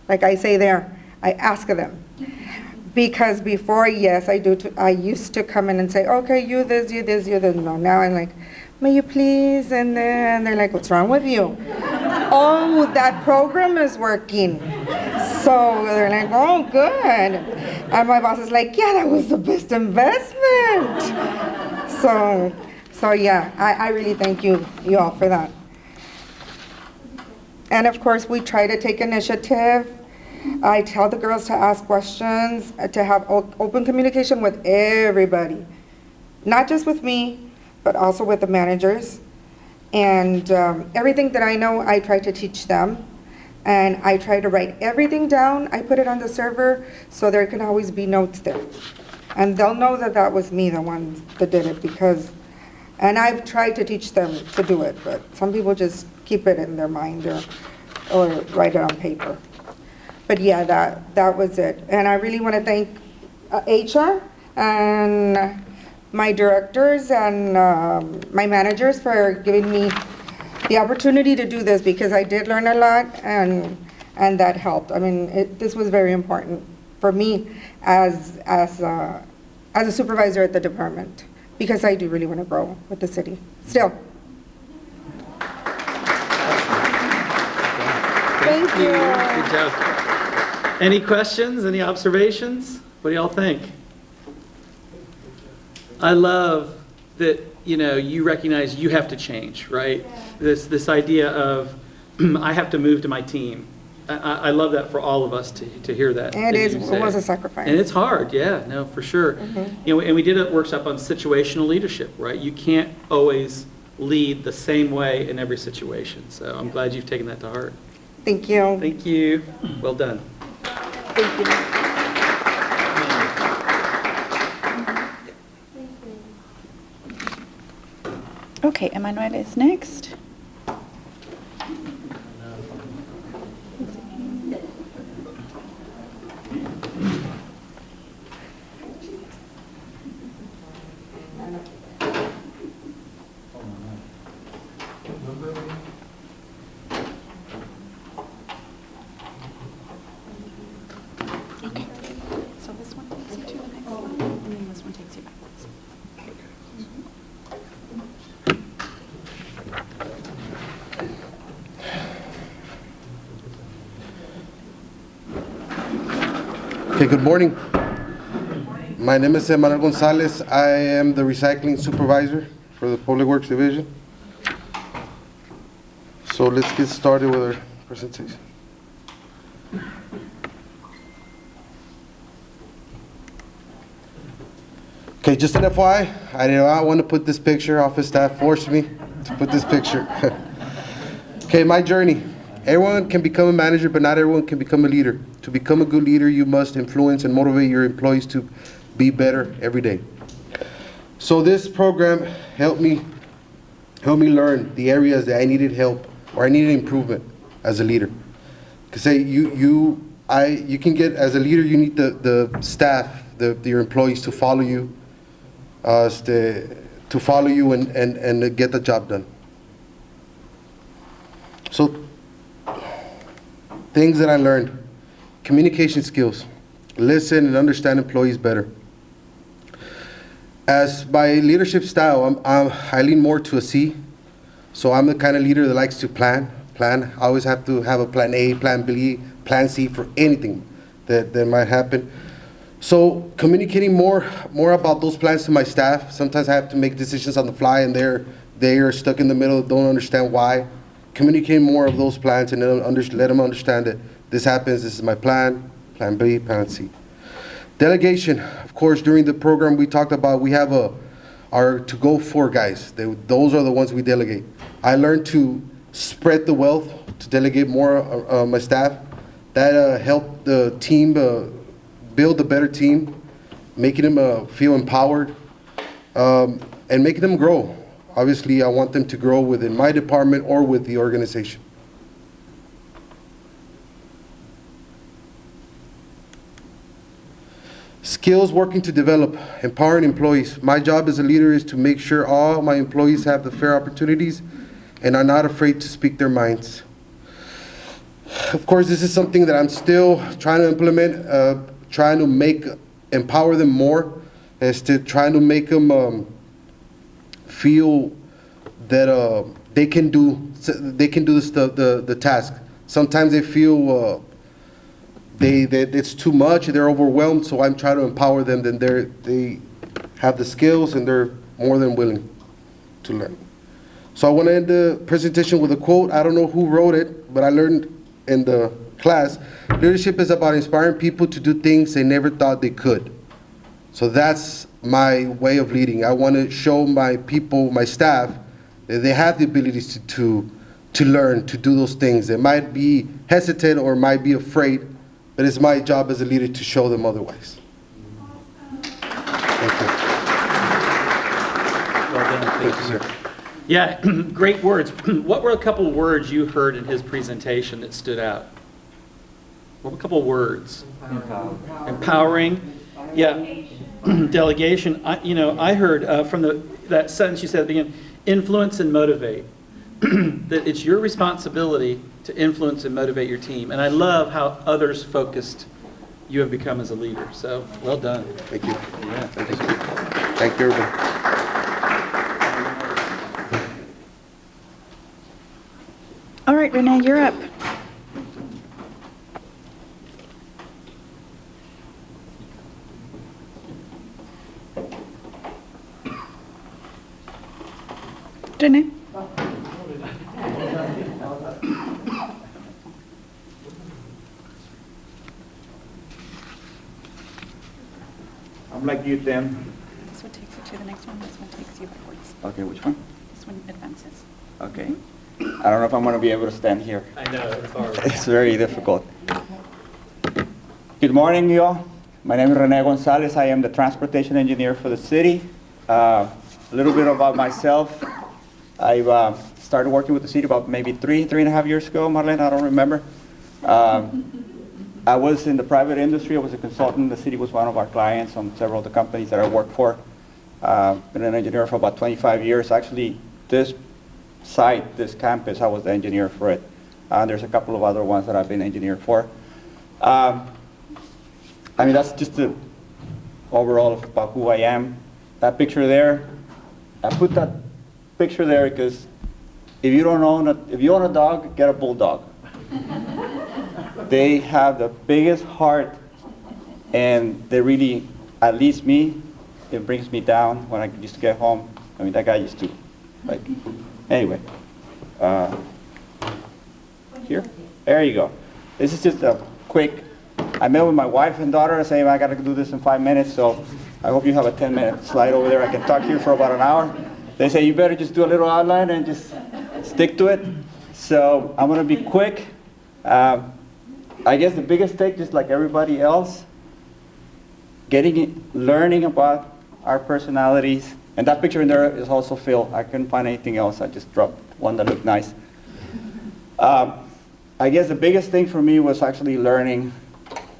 like I say there, I ask them. Because before, yes, I used to come in and say, okay, you this, you this, you this. No, now I'm like, may you please? And then they're like, what's wrong with you? Oh, that program is working. So they're like, oh, good. And my boss is like, yeah, that was the best investment. So yeah, I really thank you all for that. And of course, we try to take initiative. I tell the girls to ask questions, to have open communication with everybody. Not just with me, but also with the managers. And everything that I know, I try to teach them. And I try to write everything down. I put it on the server so there can always be notes there. And they'll know that that was me, the one that did it, and I've tried to teach them to do it, but some people just keep it in their mind or write it on paper. But yeah, that was it. And I really want to thank HR and my directors and my managers for giving me the opportunity to do this, because I did learn a lot, and that helped. I mean, this was very important for me as a supervisor at the department, because I do really want to grow with the city still. Thank you. Good job. Any questions, any observations? What do y'all think? I love that, you recognize you have to change, right? This idea of I have to move to my team. I love that for all of us to hear that. It that is, you it say. was a sacrifice. And it's hard, yeah, no, for sure. You know, and we did a workshop on situational leadership, right? You can't always lead the same way in every situation. So I'm glad you've taken that to heart. Thank you. Thank you. Well done. Thank you. Okay, Emmanuel is next. Okay, so this one takes you to the next slide, and then this one takes you backwards. Okay, good morning. My name is Emmanuel Gonzalez. I am the recycling supervisor for the Public Works Division. So let's get started with our presentation. Okay, just an FYI, I did not want to put this picture. Office staff forced me to put this picture. Okay, my journey. Everyone can become a manager, but not everyone can become a leader. To become a good leader, you must influence and motivate your employees to be better every day. So this program helped me learn the areas that I needed help or I needed improvement as a leader. Because you can get, as a leader, you need the staff, your employees to follow you, and get the job done. So things that I learned: communication skills, listen and understand employees better. As my leadership style, I lean more to a C. So I'm the kind of leader that likes to plan. I always have to have a plan A, plan B, plan C for anything that might happen. So communicating more about those plans to my staff. Sometimes I have to make decisions on the fly, and they are stuck in the middle, don't understand why. Communicate more of those plans and then let them understand that this happens, this is my plan, plan B, plan C. Delegation, of course, during the program we talked about, we have our to-go for guys. Those are the ones we delegate. I learned to spread the wealth, to delegate more my staff. That helped the team build a better team, making them feel empowered, and making them grow. Obviously, I want them to grow within my department or with the organization. Skills working to develop, empowering employees. My job as a leader is to make sure all my employees have the fair opportunities and are not afraid to speak their minds. Of course, this is something that I'm still trying to implement, trying to empower them more, as to trying to make them feel that they can do the task. Sometimes they feel that it's too much, they're overwhelmed, so I'm trying to empower them, then they have the skills and they're more than willing to learn. So I want to end the presentation with a quote. I don't know who wrote it, but I learned in the class, leadership is about inspiring people to do things they never thought they could. So that's my way of leading. I want to show my people, my staff, that they have the abilities to learn, to do those things. They might be hesitant or might be afraid, but it's my job as a leader to show them otherwise. Thank you. Well done. Thank you, sir. Yeah, great words. What were a couple of words you heard in his presentation that stood out? What were a couple of words? Empowering. Yeah. Delegation. I heard from that sentence you said at the beginning, influence and motivate. That it's your responsibility to influence and motivate your team. And I love how others focused you have become as a leader. So well done. Thank you. Yeah. Thank you. Thank you, everybody. All right, Renee, you're up. Renee? I'm like you, Tim. This one takes you to the next one, this one takes you backwards. Okay, which one? This one advances. Okay. I don't know if I'm going to be able to stand here. I know, it's hard. It's very difficult. Good morning, you all. My name is Rene Gonzalez. I am the transportation engineer for the city. A little bit about myself. I started working with the city about maybe three and a half years ago, Marlene, I don't remember. I was in the private industry. I was a consultant. The city was one of our clients on several of the companies that I worked for. Been an engineer for about 25 years. Actually, this site, this campus, I was the engineer for it. There's a couple of other ones that I've been engineer for. I mean, that's just the overall about who I am. That picture there, I put that picture there because if you own a dog, get a bulldog. They have the biggest heart, and they really, at least me, it brings me down when I used to get home. I mean, that guy used to, like, anyway. Here, there you go. This is just a quick. I met with my wife and daughter and saying I got to do this in 5 minutes, so I hope you have a 10-minute slide over there. I can talk here for about an hour. They say you better just do a little outline and just stick to it. So I'm going to be quick. I guess the biggest take, just like everybody else, learning about our personalities. And that picture in there is also Phil. I couldn't find anything else. I just dropped one that looked nice. I guess the biggest thing for me was actually learning,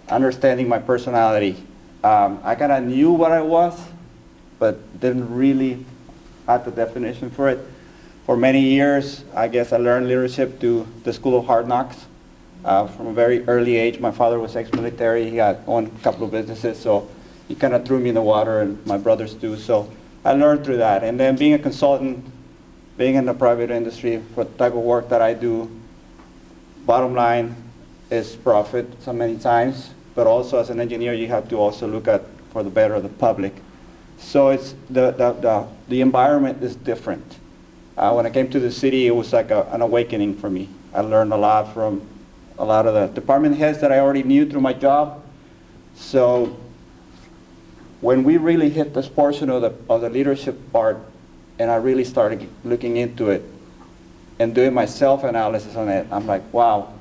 understanding my personality. I kind of knew what I was, but didn't really have the definition for it. For many years, I guess I learned leadership through the School of Hard Knocks. From a very early age, my father was ex-military. He had owned a couple of businesses, so he kind of threw me in the water, and my brothers too. So I learned through that. And then being a consultant, being in the private industry for the type of work that I do, bottom line is profit so many times. But also as an engineer, you have to also look at for the better of the public. So it's the environment is different. When I came to the city, it was like an awakening for me. I learned a lot from a lot of the department heads that I already knew through my job. So when we really hit this portion of the leadership part, and I really started looking into it and doing my self-analysis on it, I'm like, wow.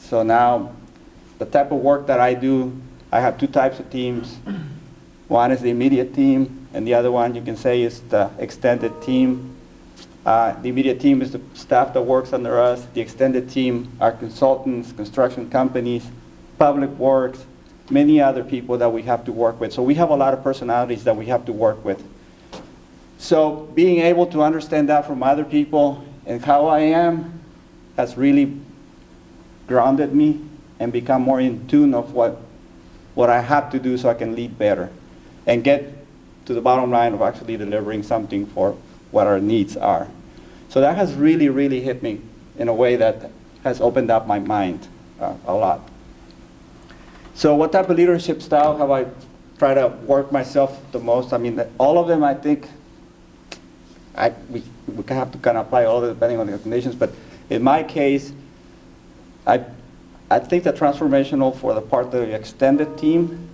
So now the type of work that I do, I have two types of teams. One is the immediate team, and the other one you can say is the extended team. The immediate team is the staff that works under us. The extended team are consultants, construction companies, public works, many other people that we have to work with. So we have a lot of personalities that we have to work with. So being able to understand that from other people and how I am has really grounded me and become more in tune of what I have to do so I can lead better and get to the bottom line of actually delivering something for what our needs are. So that has really, really hit me in a way that has opened up my mind a lot. So what type of leadership style have I tried to work myself the most? I mean, all of them, I think, we have to kind of apply all of it depending on the conditions, but in my case, I think the transformational for the part of the extended team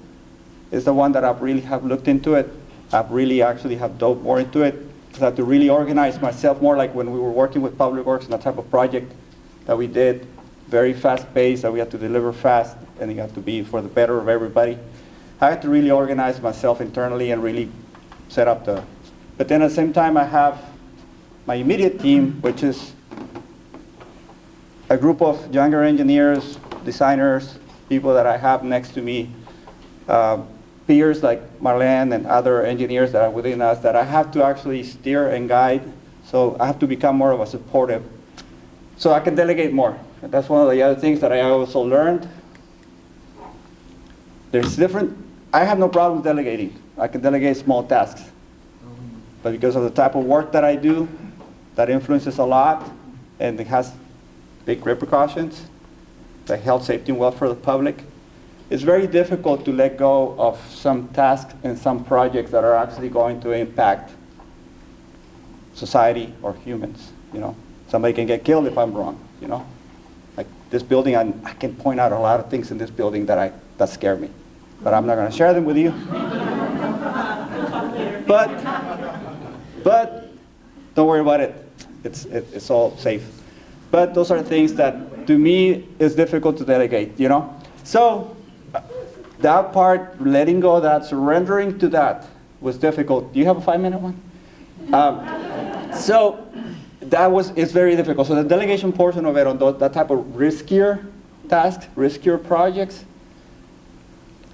is the one that I really have looked into it. I've really actually have dove more into it. I had to really organize myself more, like when we were working with Public Works and that type of project that we did, very fast paced, that we had to deliver fast, and it had to be for the better of everybody. I had to really organize myself internally and really set up but then at the same time I have my immediate team, which is a group of younger engineers, designers, people that I have next to me, peers like Marlene and other engineers that are within us that I have to actually steer and guide. So I have to become more of a supportive, so I can delegate more. That's one of the other things that I also learned. I have no problem delegating. I can delegate small tasks. But because of the type of work that I do, that influences a lot, and it has big repercussions, the health, safety, and welfare of the public, it's very difficult to let go of some tasks and some projects that are actually going to impact society or humans. You know, somebody can get killed if I'm wrong. You know, like this building, I can point out a lot of things in this building that scare me, but I'm not going to share them with you. But don't worry about it. It's all safe. But those are things that, to me, is difficult to delegate, you know? So that part, letting go of that, surrendering to that was difficult. Do you have a 5-minute one? So it's very difficult. So the delegation portion of it on that type of riskier tasks, riskier projects,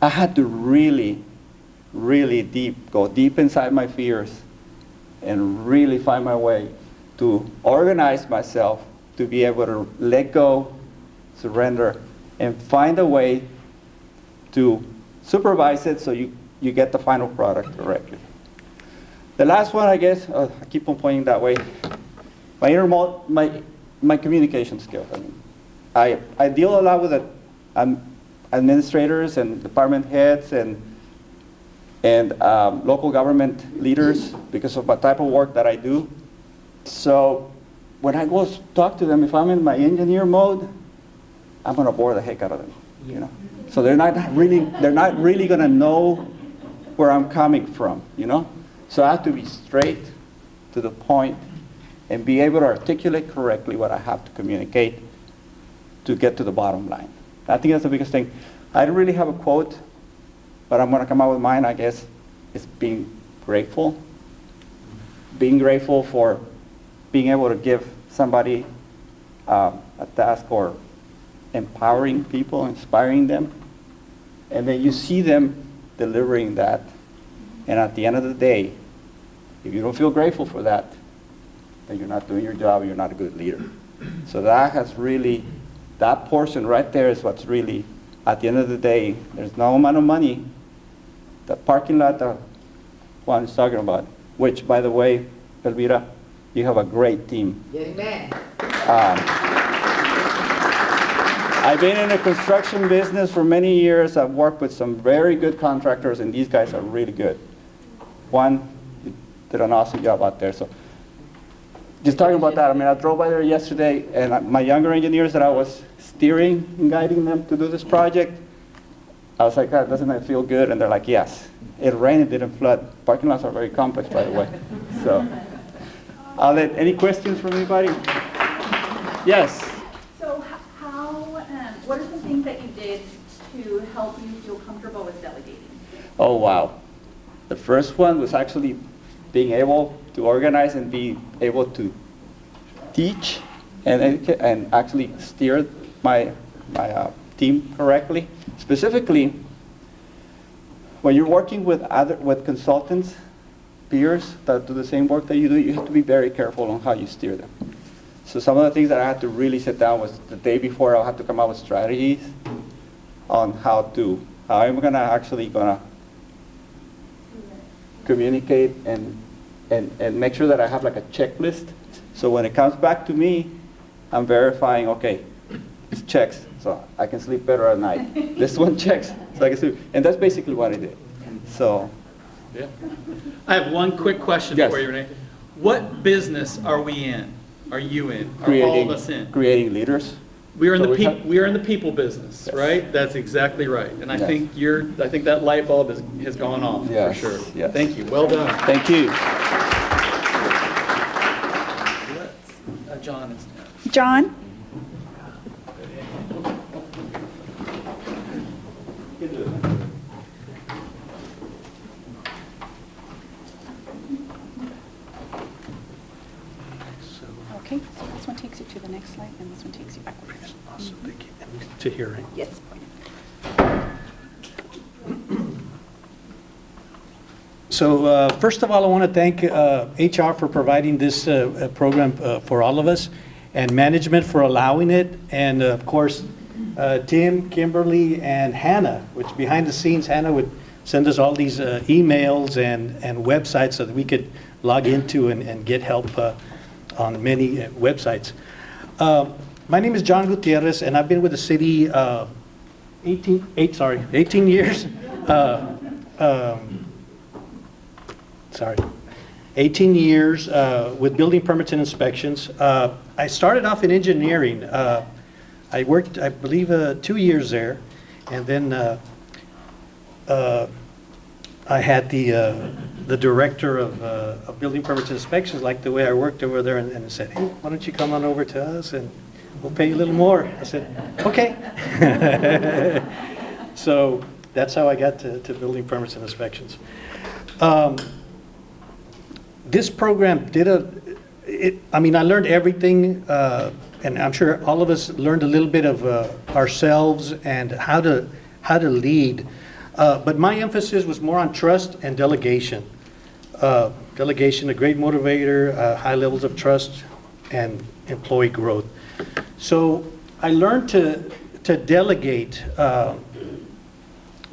I had to really, really go deep inside my fears and really find my way to organize myself to be able to let go, surrender, and find a way to supervise it so you get the final product correctly. The last one, I guess, I keep on pointing that way, my communication skills. I mean, I deal a lot with administrators and department heads and local government leaders because of the type of work that I do. So when I go talk to them, if I'm in my engineer mode, I'm going to bore the heck out of them, you know. So they're not really going to know where I'm coming from, you know. So I have to be straight to the point and be able to articulate correctly what I have to communicate to get to the bottom line. I think that's the biggest thing. I don't really have a quote, but I'm going to come out with mine, I guess. It's being grateful. Being grateful for being able to give somebody a task or empowering people, inspiring them. And then you see them delivering that. And at the end of the day, if you don't feel grateful for that, then you're not doing your job, you're not a good leader. So that portion right there is what's really, at the end of the day, there's no amount of money. The parking lot that Juan is talking about, which, by the way, Elvira, you have a great team. Amen. I've been in the construction business for many years. I've worked with some very good contractors, and these guys are really good. Juan did an awesome job out there. So just talking about that, I mean, I drove by there yesterday, and my younger engineers that I was steering and guiding them to do this project, I was like, God, doesn't that feel good? And they're like, yes. It rained, it didn't flood. Parking lots are very complex, by the way. So I'll let, any questions from anybody? Yes. So what are some things that you did to help you feel comfortable with delegating? Oh, wow. The first one was actually being able to organize and be able to teach and actually steer my team correctly. Specifically, when you're working with consultants, peers that do the same work that you do, you have to be very careful on how you steer them. So some of the things that I had to really sit down was the day before I had to come up with strategies on how I'm actually gonna communicate and make sure that I have like a checklist. So when it comes back to me, I'm verifying, okay, this checks, so I can sleep better at night. This one checks, so I can sleep. And that's basically what I did. So. Yeah. I have one quick question for you, Renee. What business are we in? Are you in? Are all of us in? Creating leaders. We are in the people business, right? That's exactly right. And I think I think that light bulb has gone off for sure. Yes. Thank you. Well done. Thank you. John is next. John? Okay, so this one takes you to the next slide, and this one takes you backwards. Awesome, thank you. To hearing. Yes. So first of all, I want to thank HR for providing this program for all of us, and management for allowing it, and of course, Tim, Kimberly, and Hannah, which behind the scenes, Hannah would send us all these emails and websites so that we could log into and get help on many websites. My name is John Gutierrez, and I've been with the city 18 years. 18 years with building permits and inspections. I started off in engineering. I worked, I believe, 2 years there, and then I had the director of building permits and inspections like the way I worked over there and said, hey, why don't you come on over to us and we'll pay you a little more. I said, okay. So that's how I got to building permits and inspections. This program I learned everything, and I'm sure all of us learned a little bit of ourselves and how to lead. But my emphasis was more on trust and delegation. Delegation, a great motivator, high levels of trust, and employee growth. So I learned to delegate,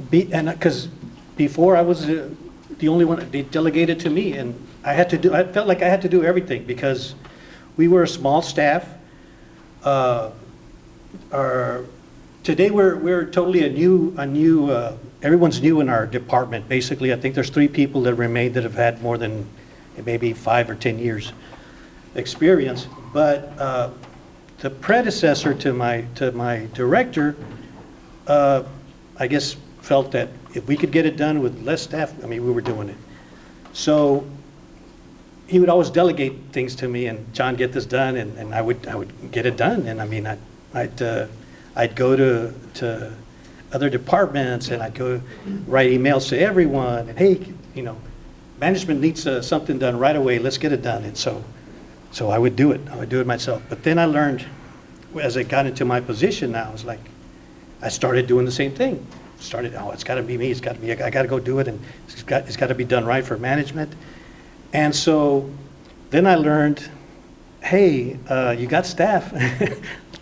because before I was the only one, they delegated to me, and I felt like I had to do everything because we were a small staff. Today we're totally a new everyone's new in our department. Basically, I think there's 3 people that remain that have had more than maybe 5 or 10 years experience. But the predecessor to my director, I guess, felt that if we could get it done with less staff, we were doing it. So he would always delegate things to me, and John, get this done, and I would get it done. And I'd go to other departments, and I'd go write emails to everyone, and hey, management needs something done right away. Let's get it done. And so I would do it. I would do it myself. But then I learned, as I got into my position now, it's like I started doing the same thing. It's got to be me. It's got to be. I got to go do it, and it's got to be done right for management. And so then I learned, hey, you got staff.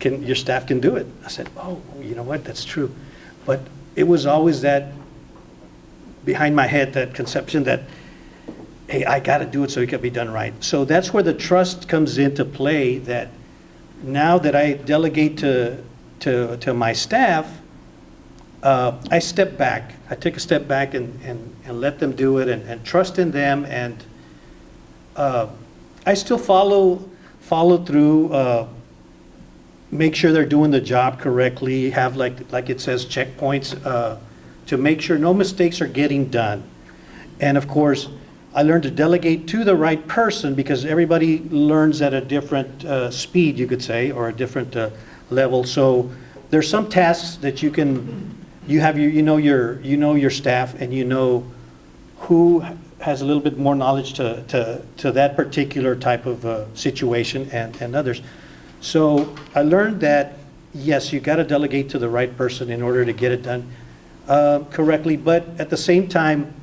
Your staff can do it. I said, oh, you know what? That's true. But it was always that behind my head, that conception that, hey, I got to do it so it can be done right. So that's where the trust comes into play, that now that I delegate to my staff, I step back. I take a step back and let them do it and trust in them. And I still follow through, make sure they're doing the job correctly, have like it says checkpoints to make sure no mistakes are getting done. And of course, I learned to delegate to the right person because everybody learns at a different speed, you could say, or a different level. So there's some tasks that you know your staff, and you know who has a little bit more knowledge to that particular type of situation and others. So I learned that, yes, you got to delegate to the right person in order to get it done correctly, but at the same time,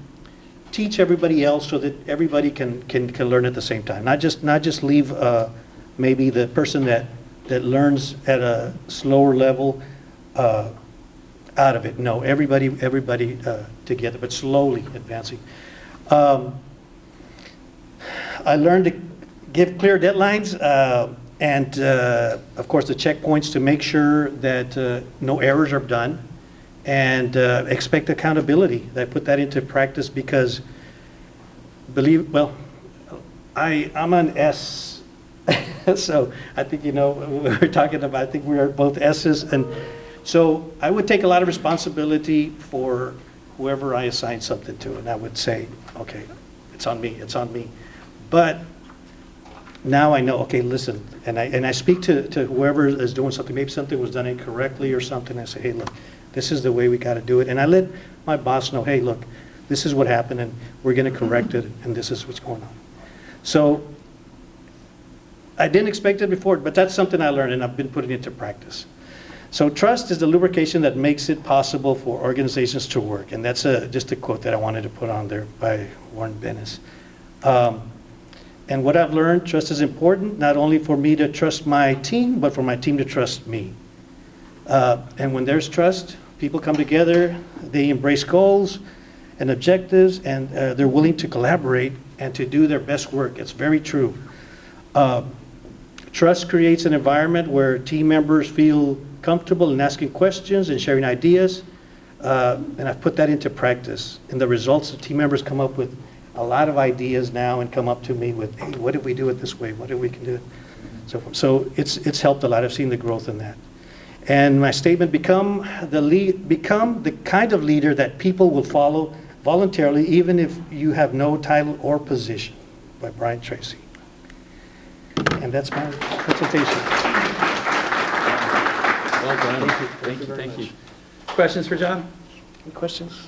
teach everybody else so that everybody can learn at the same time. Not just leave maybe the person that learns at a slower level out of it. No, everybody together, but slowly advancing. I learned to give clear deadlines and, of course, the checkpoints to make sure that no errors are done, and expect accountability. I put that into practice because, I'm an S, so I think, we're talking about, I think we are both S's, and so I would take a lot of responsibility for whoever I assign something to, and I would say, okay, it's on me. But now I know, okay, listen, and I speak to whoever is doing something, maybe something was done incorrectly or something, I say, hey, look, this is the way we got to do it. And I let my boss know, hey, look, this is what happened, and we're going to correct it, and this is what's going on. So I didn't expect it before, but that's something I learned, and I've been putting it to practice. So trust is the lubrication that makes it possible for organizations to work. And that's just a quote that I wanted to put on there by Warren Bennis. And what I've learned, trust is important, not only for me to trust my team, but for my team to trust me. And when there's trust, people come together, they embrace goals and objectives, and they're willing to collaborate and to do their best work. It's very true. Trust creates an environment where team members feel comfortable in asking questions and sharing ideas, and I've put that into practice. And the results, the team members come up with a lot of ideas now and come up to me with, hey, what if we do it this way? What if we can do it? So it's helped a lot. I've seen the growth in that. And my statement, become the kind of leader that people will follow voluntarily, even if you have no title or position, by Brian Tracy. And that's my presentation. Well done. Thank you. Questions for John? Any questions?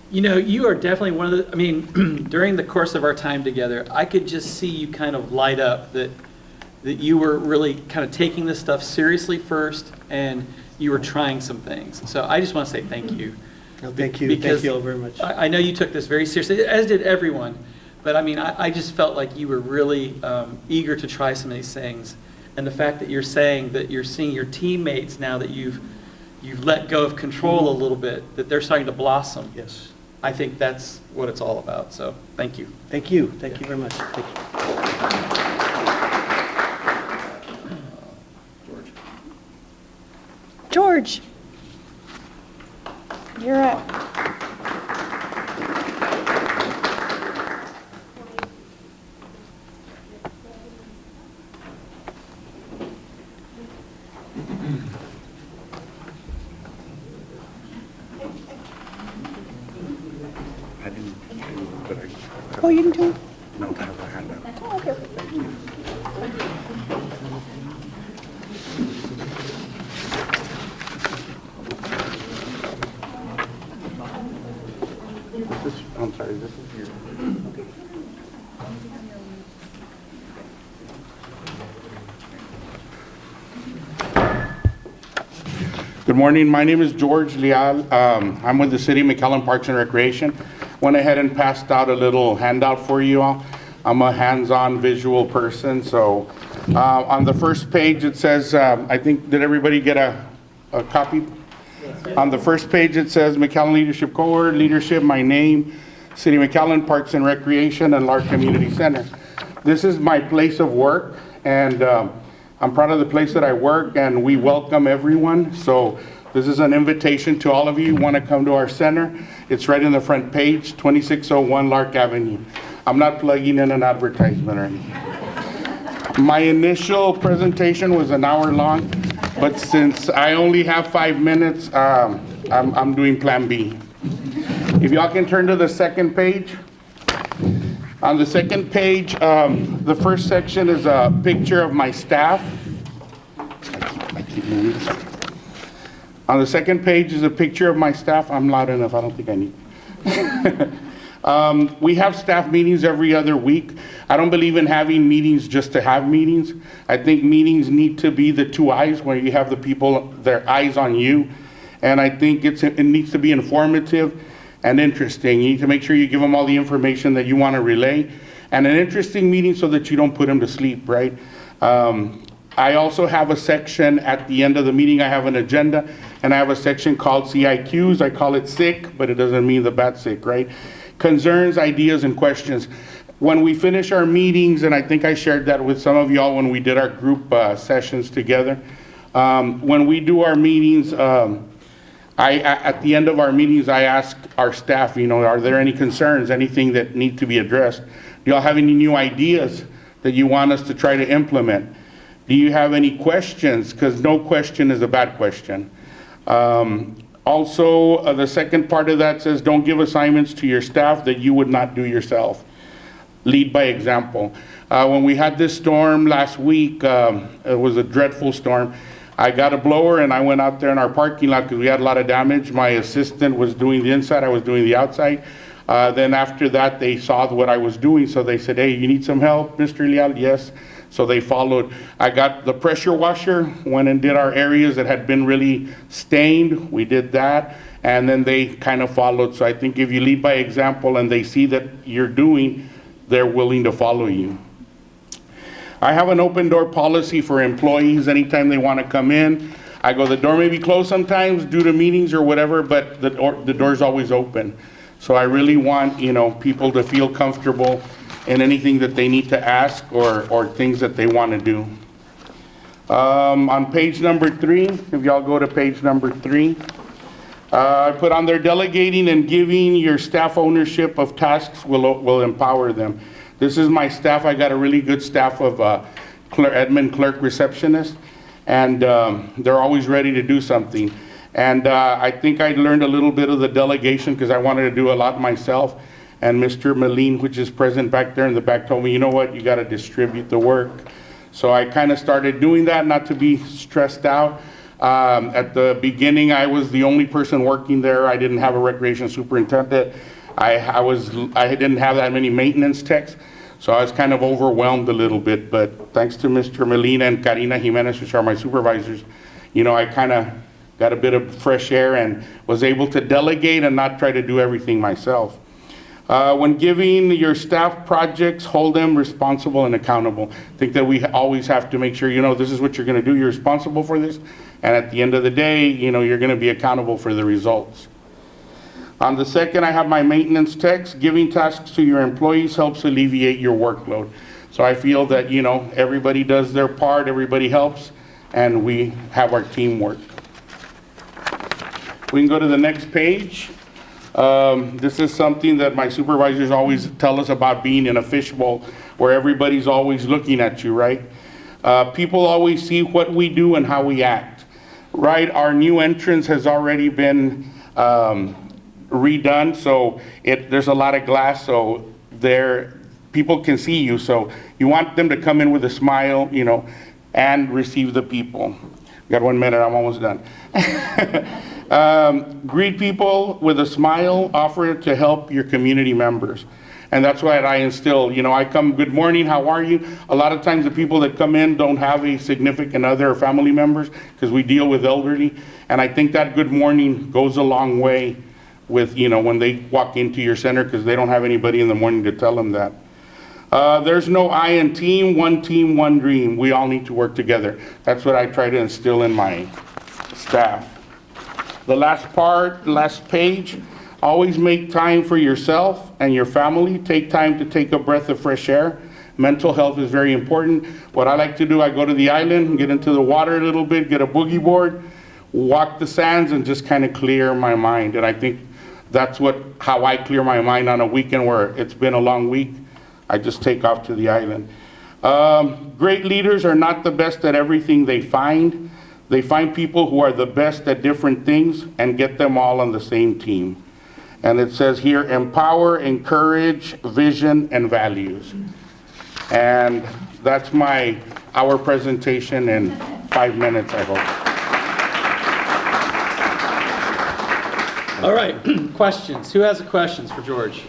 You know, you are definitely one of the, I mean, during the course of our time together, I could just see you kind of light up that you were really kind of taking this stuff seriously first, and you were trying some things. So I just want to say thank you. No, thank you. Because Thank you all very much. I know you took this very seriously, as did everyone. But I mean, I just felt like you were really eager to try some of these things. And the fact that you're saying that you're seeing your teammates now that you've let go of control a little bit, that they're starting to blossom. Yes. I think that's what it's all about. So thank you. Thank you. Thank you very much. Thank you. George, you're up. Oh, you can do it? No, I have a hand up. Oh, okay. I'm sorry, this is your. Good morning. My name is George Leal. I'm with the City of McAllen Parks and Recreation. Went ahead and passed out a little handout for you all. I'm a hands-on visual person, so on the first page it says, I think, did everybody get a copy? On the first page it says McAllen Leadership Cohort, Leadership, my name, City of McAllen Parks and Recreation, and Lark Community Center. This is my place of work, and I'm proud of the place that I work, and we welcome everyone. So this is an invitation to all of you who want to come to our center. It's right in the front page, 2601 Lark Avenue. I'm not plugging in an advertisement or anything. My initial presentation was an hour long, but since I only have 5 minutes, I'm doing Plan B. If y'all can turn to the second page. On the second page, the first section is a picture of my staff. I keep moving this. On the second page is a picture of my staff. I'm loud enough, I don't think I need. We have staff meetings every other week. I don't believe in having meetings just to have meetings. I think meetings need to be the two eyes, where you have the people, their eyes on you. And I think it needs to be informative and interesting. You need to make sure you give them all the information that you want to relay. And an interesting meeting so that you don't put them to sleep, right? I also have a section at the end of the meeting. I have an agenda, and I have a section called CIQs. I call it sick, but it doesn't mean the bad sick, right? Concerns, ideas, and questions. When we finish our meetings, and I think I shared that with some of y'all when we did our group sessions together, when we do our meetings, at the end of our meetings, I ask our staff, are there any concerns, anything that need to be addressed? Do y'all have any new ideas that you want us to try to implement? Do you have any questions? Because no question is a bad question. Also, the second part of that says, don't give assignments to your staff that you would not do yourself. Lead by example. When we had this storm last week, it was a dreadful storm. I got a blower and I went out there in our parking lot because we had a lot of damage. My assistant was doing the inside, I was doing the outside. Then after that, they saw what I was doing, so they said, hey, you need some help, Mr. Leal? Yes. So they followed. I got the pressure washer, went and did our areas that had been really stained. We did that, and then they kind of followed. So I think if you lead by example and they see that you're doing, they're willing to follow you. I have an open door policy for employees anytime they want to come in. I go, the door may be closed sometimes due to meetings or whatever, but the door's always open. So I really want, people to feel comfortable in anything that they need to ask or things that they want to do. On page number 3, if y'all go to page number 3, I put on there, delegating and giving your staff ownership of tasks will empower them. This is my staff. I got a really good staff of admin, clerk, receptionist, and they're always ready to do something. And I think I learned a little bit of the delegation because I wanted to do a lot myself. And Mr. Malin, which is present back there in the back, told me, you know what, you got to distribute the work. So I kind of started doing that, not to be stressed out. At the beginning, I was the only person working there. I didn't have a recreation superintendent. I didn't have that many maintenance techs. So I was kind of overwhelmed a little bit. But thanks to Mr. Molina and Karina Jimenez, which are my supervisors, you know, I kind of got a bit of fresh air and was able to delegate and not try to do everything myself. When giving your staff projects, hold them responsible and accountable. I think that we always have to make sure, you know, this is what you're going to do. You're responsible for this. And at the end of the day, you know, you're going to be accountable for the results. On the second, I have my maintenance techs. Giving tasks to your employees helps alleviate your workload. So I feel that, you know, everybody does their part, everybody helps, and we have our teamwork. We can go to the next page. This is something that my supervisors always tell us about, being in a fishbowl where everybody's always looking at you, right? People always see what we do and how we act, right? Our new entrance has already been redone, so there's a lot of glass, so people can see you. So you want them to come in with a smile, you know, and receive the people. Got 1 minute, I'm almost done. Greet people with a smile, offer to help your community members. And that's what I instill. You know, I come, good morning, how are you? A lot of times the people that come in don't have a significant other or family members because we deal with elderly. And I think that good morning goes a long way with, you know, when they walk into your center because they don't have anybody in the morning to tell them that. There's no I in team, one dream. We all need to work together. That's what I try to instill in my staff. The last part, last page, always make time for yourself and your family. Take time to take a breath of fresh air. Mental health is very important. What I like to do, I go to the island, get into the water a little bit, get a boogie board, walk the sands, and just kind of clear my mind. And I think that's how I clear my mind on a weekend where it's been a long week. I just take off to the island. Great leaders are not the best at everything they find. They find people who are the best at different things and get them all on the same team. And it says here, empower, encourage, vision, and values. And that's our presentation in 5 minutes, I hope. All right, questions. Who has the questions for George?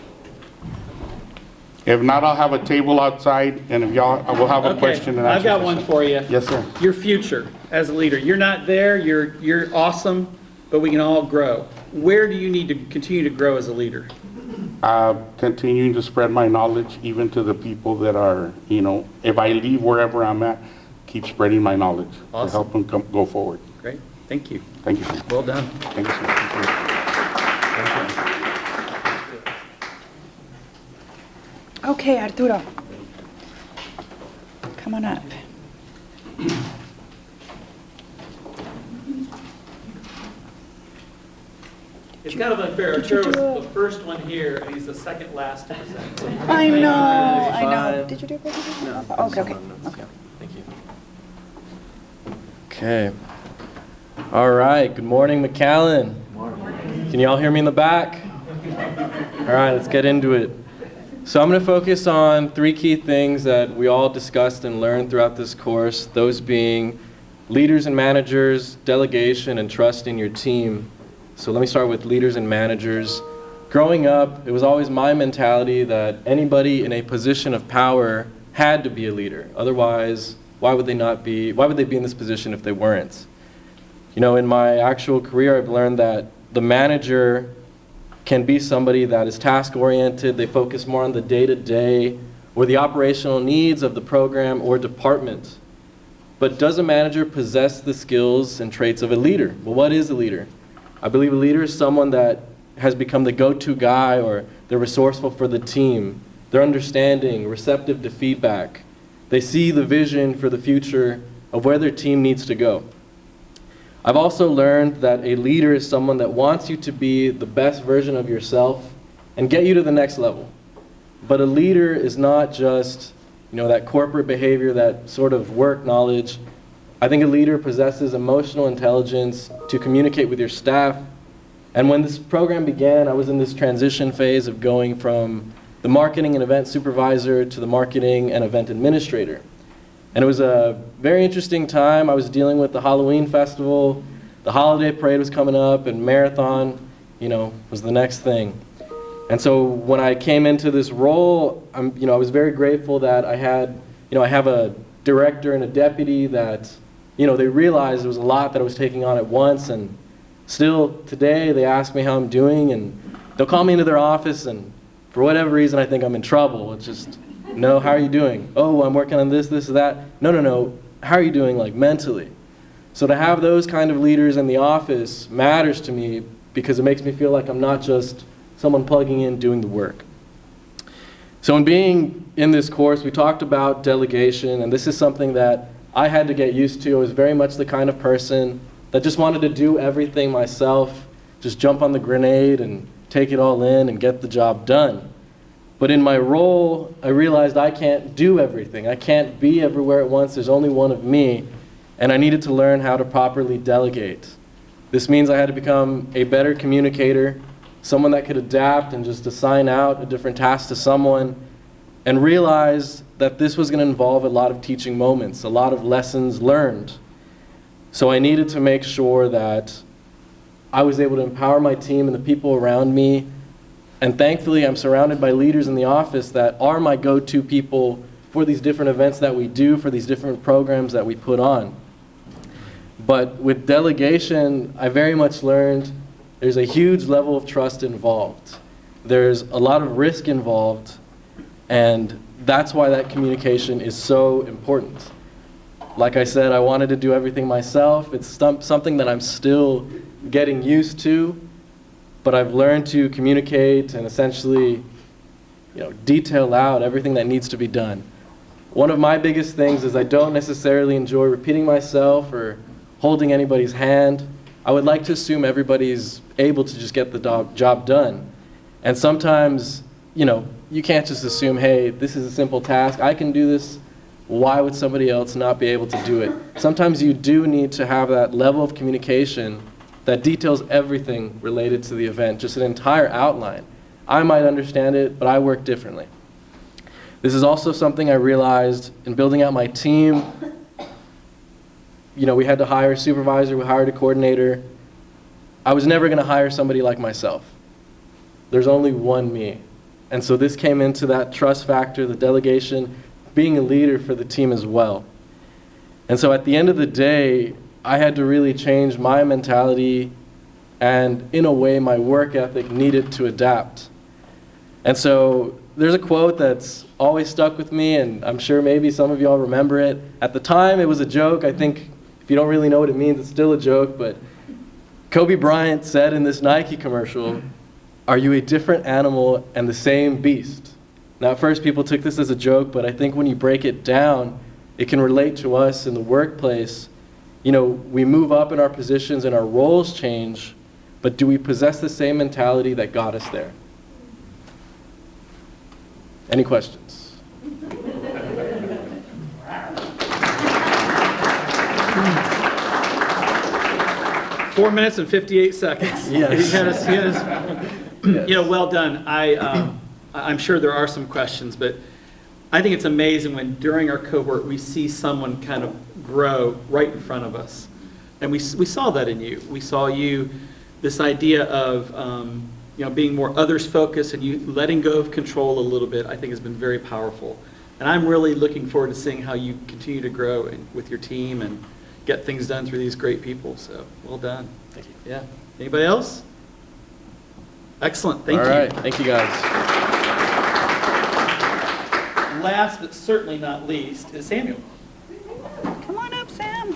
If not, I'll have a table outside, and if y'all, I will have a question and answer. I've got one for you. Yes, sir. Your future as a leader. You're not there, you're awesome, but we can all grow. Where do you need to continue to grow as a leader? Continuing to spread my knowledge even to the people that are, you know, if I leave wherever I'm at, keep spreading my knowledge to help them go forward. Great, thank you. Thank you, sir. Well done. Thank you, sir. Okay, Arturo. Come on up. It's kind of unfair. Arturo was the first one here, and he's the second last to present. I know. Did you do a presentation? No. Okay. Thank you. Okay. All right. Good morning, McAllen. Can you all hear me in the back? All right, let's get into it. So I'm going to focus on 3 key things that we all discussed and learned throughout this course, those being leaders and managers, delegation, and trusting your team. So let me start with leaders and managers. Growing up, it was always my mentality that anybody in a position of power had to be a leader. Otherwise, why would they be in this position if they weren't? You know, in my actual career, I've learned that the manager can be somebody that is task-oriented. They focus more on the day-to-day or the operational needs of the program or department. But does a manager possess the skills and traits of a leader? Well, what is a leader? I believe a leader is someone that has become the go-to guy, or they're resourceful for the team. They're understanding, receptive to feedback. They see the vision for the future of where their team needs to go. I've also learned that a leader is someone that wants you to be the best version of yourself and get you to the next level. But a leader is not just, you know, that corporate behavior, that sort of work knowledge. I think a leader possesses emotional intelligence to communicate with your staff. And when this program began, I was in this transition phase of going from the marketing and event supervisor to the marketing and event administrator. And it was a very interesting time. I was dealing with the Halloween festival, the holiday parade was coming up, and marathon, was the next thing. And so when I came into this role, I was very grateful that I had, I have a director and a deputy that, they realized there was a lot that I was taking on at once. And still today, they ask me how I'm doing, and they'll call me into their office, and for whatever reason, I think I'm in trouble. It's just, no, how are you doing? Oh, I'm working on this, this, that. No. How are you doing, like, mentally? So to have those kind of leaders in the office matters to me because it makes me feel like I'm not just someone plugging in doing the work. So in being in this course, we talked about delegation, and this is something that I had to get used to. I was very much the kind of person that just wanted to do everything myself, just jump on the grenade and take it all in and get the job done. But in my role, I realized I can't do everything. I can't be everywhere at once. There's only one of me, and I needed to learn how to properly delegate. This means I had to become a better communicator, someone that could adapt and just assign out a different task to someone, and realize that this was going to involve a lot of teaching moments, a lot of lessons learned. So I needed to make sure that I was able to empower my team and the people around me. And thankfully, I'm surrounded by leaders in the office that are my go-to people for these different events that we do, for these different programs that we put on. But with delegation, I very much learned there's a huge level of trust involved. There's a lot of risk involved, and that's why that communication is so important. Like I said, I wanted to do everything myself. It's something that I'm still getting used to, but I've learned to communicate and essentially, detail out everything that needs to be done. One of my biggest things is I don't necessarily enjoy repeating myself or holding anybody's hand. I would like to assume everybody's able to just get the job done. And sometimes, you can't just assume, hey, this is a simple task. I can do this. Why would somebody else not be able to do it? Sometimes you do need to have that level of communication that details everything related to the event, just an entire outline. I might understand it, but I work differently. This is also something I realized in building out my team. We had to hire a supervisor, we hired a coordinator. I was never going to hire somebody like myself. There's only one me. And so this came into that trust factor, the delegation, being a leader for the team as well. And so at the end of the day, I had to really change my mentality, and in a way, my work ethic needed to adapt. And so there's a quote that's always stuck with me, and I'm sure maybe some of y'all remember it. At the time, it was a joke. I think if you don't really know what it means, it's still a joke, but Kobe Bryant said in this Nike commercial, "Are you a different animal and the same beast?" Now, at first, people took this as a joke, but I think when you break it down, it can relate to us in the workplace. We move up in our positions and our roles change, but do we possess the same mentality that got us there? Any questions? 4 minutes and 58 seconds. Yes. He had us, well done. I'm sure there are some questions, but I think it's amazing when during our cohort we see someone kind of grow right in front of us. And we saw that in you. We saw you, this idea of being more others focused and you letting go of control a little bit, I think has been very powerful. And I'm really looking forward to seeing how you continue to grow with your team and get things done through these great people. So well done. Thank you. Yeah. Anybody else? Excellent. Thank you. All right. Thank you, guys. Last but certainly not least is Samuel. Come on up, Sam.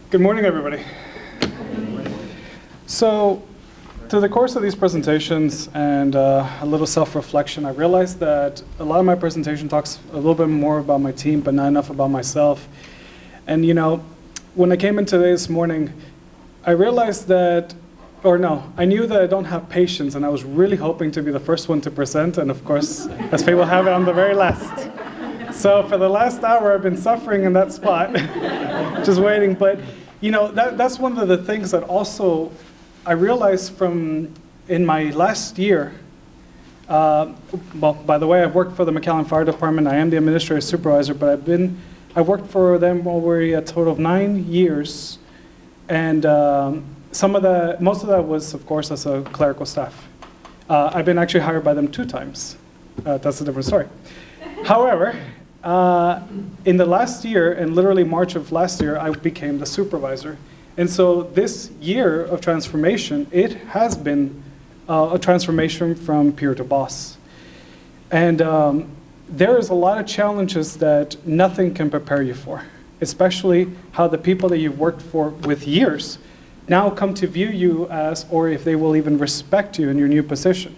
Good morning, everybody. So through the course of these presentations and a little self-reflection, I realized that a lot of my presentation talks a little bit more about my team, but not enough about myself. And you know, when I came in today this morning, I realized that, or no, I knew that I don't have patience, and I was really hoping to be the first one to present, and of course, as fate will have it, I'm the very last. So for the last hour, I've been suffering in that spot, just waiting. But you know, that's one of the things that also I realized from in my last year. Well, by the way, I've worked for the McAllen Fire Department. I am the administrative supervisor, but I've worked for them over a total of 9 years, and most of that was, of course, as a clerical staff. I've been actually hired by them 2 times. That's a different story. However, in the last year, in literally March of last year, I became the supervisor. And so this year of transformation, it has been a transformation from peer to boss. And there is a lot of challenges that nothing can prepare you for, especially how the people that you've worked for with years now come to view you as, or if they will even respect you in your new position.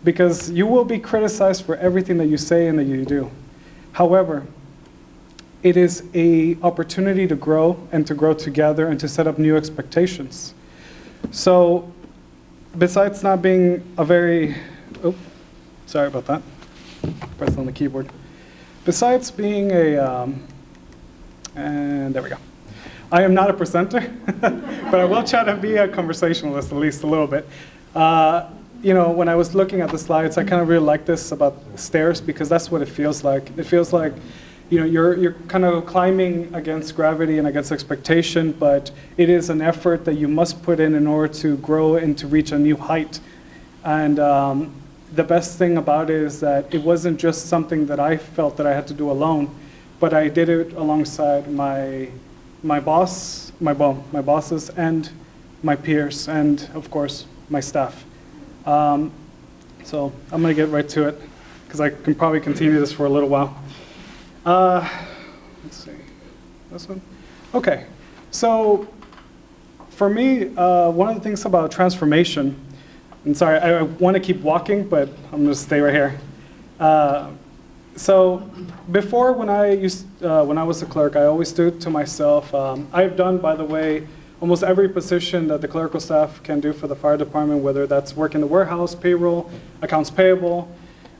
Because you will be criticized for everything that you say and that you do. However, it is an opportunity to grow and to grow together and to set up new expectations. So besides not being a very, sorry about that, press on the keyboard. Besides being and there we go. I am not a presenter, but I will try to be a conversationalist at least a little bit. You know, when I was looking at the slides, I kind of really like this about stairs because that's what it feels like. It feels like, you know, you're kind of climbing against gravity and against expectation, but it is an effort that you must put in order to grow and to reach a new height. And the best thing about it is that it wasn't just something that I felt that I had to do alone, but I did it alongside my bosses and my peers and, of course, my staff. So I'm going to get right to it because I can probably continue this for a little while. Let's see, this one? Okay, so for me, one of the things about transformation, and sorry, I want to keep walking, but I'm going to stay right here. So before, when I was a clerk, I always stood to myself. I've done, by the way, almost every position that the clerical staff can do for the fire department, whether that's work in the warehouse, payroll, accounts payable,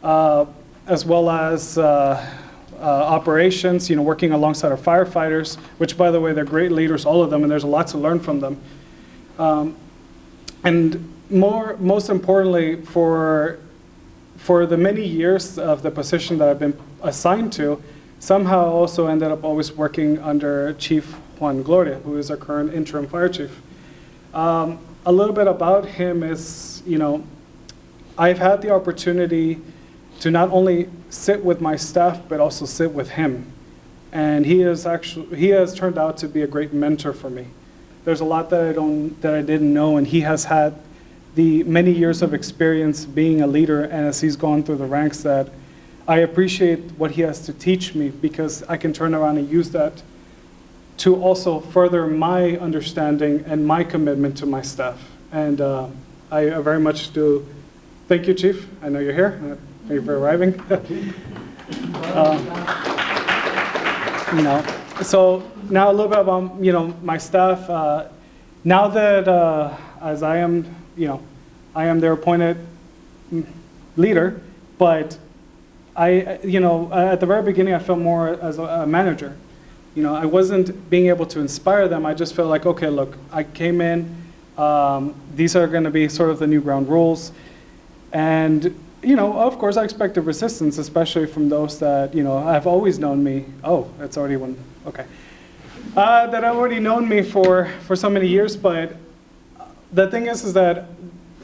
as well as operations, you know, working alongside our firefighters, which, by the way, they're great leaders, all of them, and there's a lot to learn from them. And most importantly, for the many years of the position that I've been assigned to, somehow also ended up always working under Chief Juan Gloria, who is our current interim fire chief. A little bit about him is, you know, I've had the opportunity to not only sit with my staff, but also sit with him. And he has turned out to be a great mentor for me. There's a lot that I didn't know, and he has had the many years of experience being a leader, and as he's gone through the ranks, that I appreciate what he has to teach me because I can turn around and use that to also further my understanding and my commitment to my staff. And I very much do. Thank you, Chief. I know you're here. Thank you for arriving. You know, so now a little bit about, you know, my staff. Now that as I am, you know, I am their appointed leader, but you know, at the very beginning, I felt more as a manager. You know, I wasn't being able to inspire them. I just felt like, okay, look, I came in. These are going to be sort of the new ground rules, and you know, of course, I expected resistance, especially from those that, you know, have always known me. Oh, it's already one. Okay, that have already known me for so many years. But the thing is that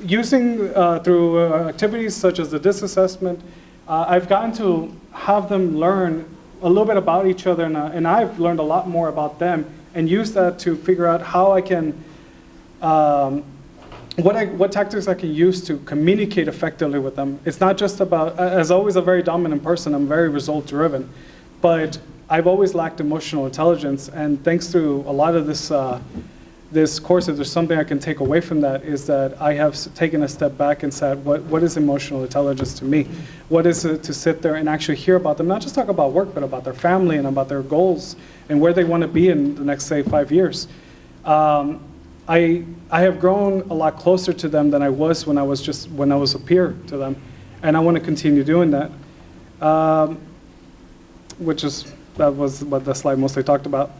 using through activities such as the DISC assessment, I've gotten to have them learn a little bit about each other, and I've learned a lot more about them, and use that to figure out how I can, what tactics I can use to communicate effectively with them. It's not just about, as always, a very dominant person, I'm very result-driven, but I've always lacked emotional intelligence, and thanks to a lot of this this course, if there's something I can take away from that, is that I have taken a step back and said, what is emotional intelligence to me? What is it to sit there and actually hear about them, not just talk about work, but about their family and about their goals and where they want to be in the next, say, 5 years. I have grown a lot closer to them than I was when I was a peer to them, and I want to continue doing that. That was what the slide mostly talked about.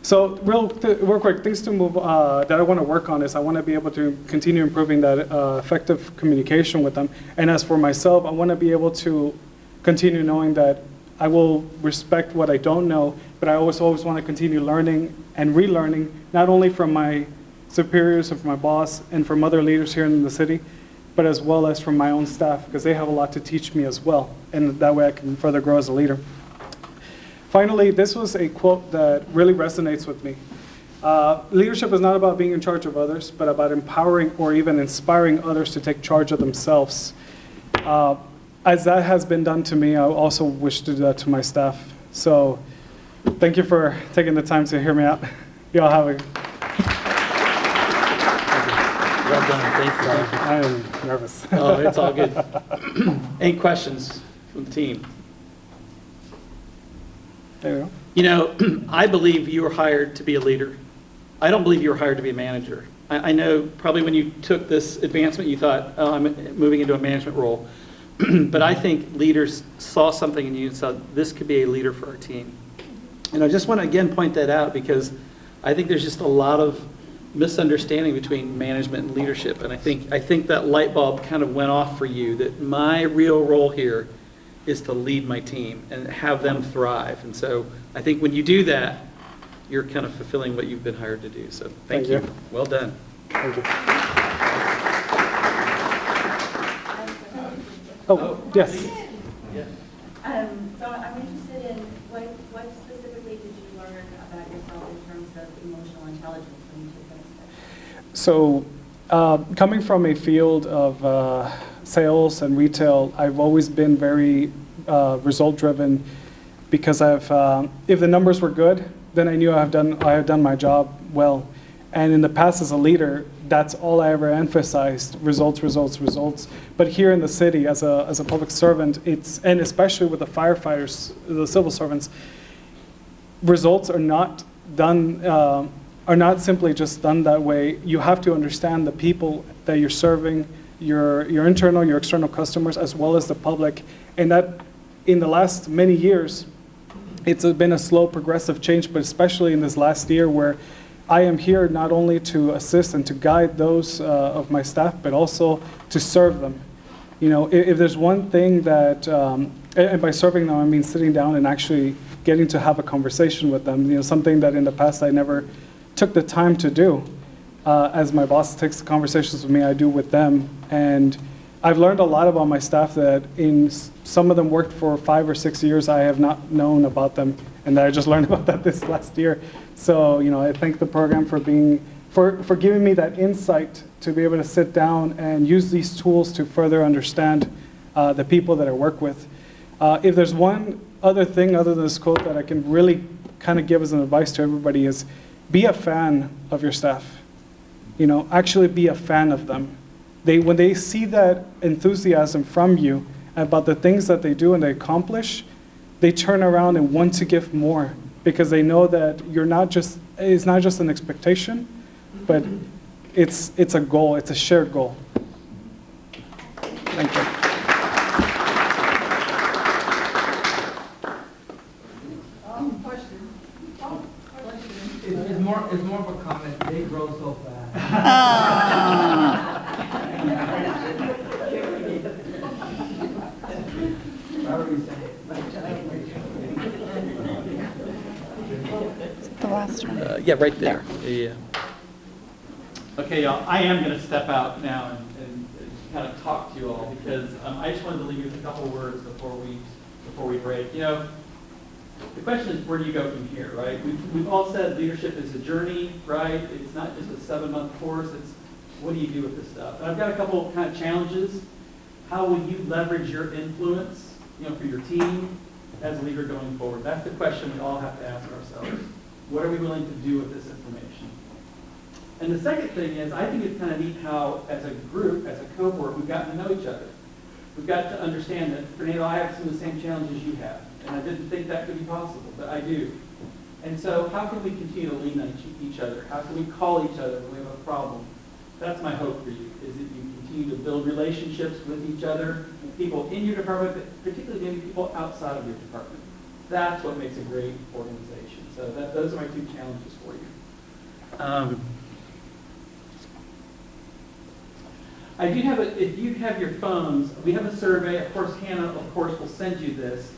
So real quick, things to move that I want to work on is I want to be able to continue improving that effective communication with them. And as for myself, I want to be able to continue knowing that I will respect what I don't know, but I always want to continue learning and relearning, not only from my superiors and from my boss and from other leaders here in the city, but as well as from my own staff, because they have a lot to teach me as well. And that way I can further grow as a leader. Finally, this was a quote that really resonates with me. Leadership is not about being in charge of others, but about empowering or even inspiring others to take charge of themselves. As that has been done to me, I also wish to do that to my staff. So thank you for taking the time to hear me out. Y'all have a... Well done, thank you. I am nervous. Oh, it's all good. Any questions from the team? There you go. You know, I believe you were hired to be a leader. I don't believe you were hired to be a manager. I know probably when you took this advancement, you thought, oh, I'm moving into a management role. But I think leaders saw something in you and said, this could be a leader for our team. And I just want to again point that out because I think there's just a lot of misunderstanding between management and leadership. And I think that light bulb kind of went off for you, that my real role here is to lead my team and have them thrive. And so I think when you do that, you're kind of fulfilling what you've been hired to do. So thank you. Well done. Thank you. Oh, yes. So I'm interested in what specifically did you learn about yourself in terms of emotional intelligence when you took that step? So coming from a field of sales and retail, I've always been very result-driven because if the numbers were good, then I knew I had done my job well. And in the past as a leader, that's all I ever emphasized, results, results, results. But here in the city, as a public servant, and especially with the firefighters, the civil servants, results are not done, are not simply just done that way. You have to understand the people that you're serving, your internal, your external customers, as well as the public. And that, in the last many years, it's been a slow, progressive change, but especially in this last year where I am here not only to assist and to guide those of my staff, but also to serve them. You know, if there's one thing that, and by serving them, I mean sitting down and actually getting to have a conversation with them, you know, something that in the past I never took the time to do. As my boss takes the conversations with me, I do with them. And I've learned a lot about my staff that some of them worked for 5 or 6 years I have not known about them, and that I just learned about that this last year. So, you know, I thank the program for giving me that insight to be able to sit down and use these tools to further understand the people that I work with. If there's one other thing other than this quote that I can really kind of give as an advice to everybody is be a fan of your staff. You know, actually be a fan of them. When they see that enthusiasm from you about the things that they do and they accomplish, they turn around and want to give more because they know that it's not just an expectation, but it's a goal, it's a shared goal. Thank you. It's more of a comment. They grow so fast. The last one. Yeah, right there. Yeah. Okay, y'all, I am going to step out now and kind of talk to you all because I just wanted to leave you with a couple words before we break. You know, the question is, where do you go from here, right? We've all said leadership is a journey, right? It's not just a 7-month course. It's what do you do with this stuff? And I've got a couple kind of challenges. How will you leverage your influence, you know, for your team as a leader going forward? That's the question we all have to ask ourselves. What are we willing to do with this information? And the second thing is, I think it's kind of neat how, as a group, as a cohort, we've gotten to know each other. We've got to understand that, Fernando, I have some of the same challenges you have, and I didn't think that could be possible, but I do. And so how can we continue to lean on each other? How can we call each other when we have a problem? That's my hope for you, is that you continue to build relationships with each other, people in your department, but particularly maybe people outside of your department. That's what makes a great organization. So those are my two challenges for you. I do have if you have your phones, we have a survey. Of course, Hannah, of course, will send you this.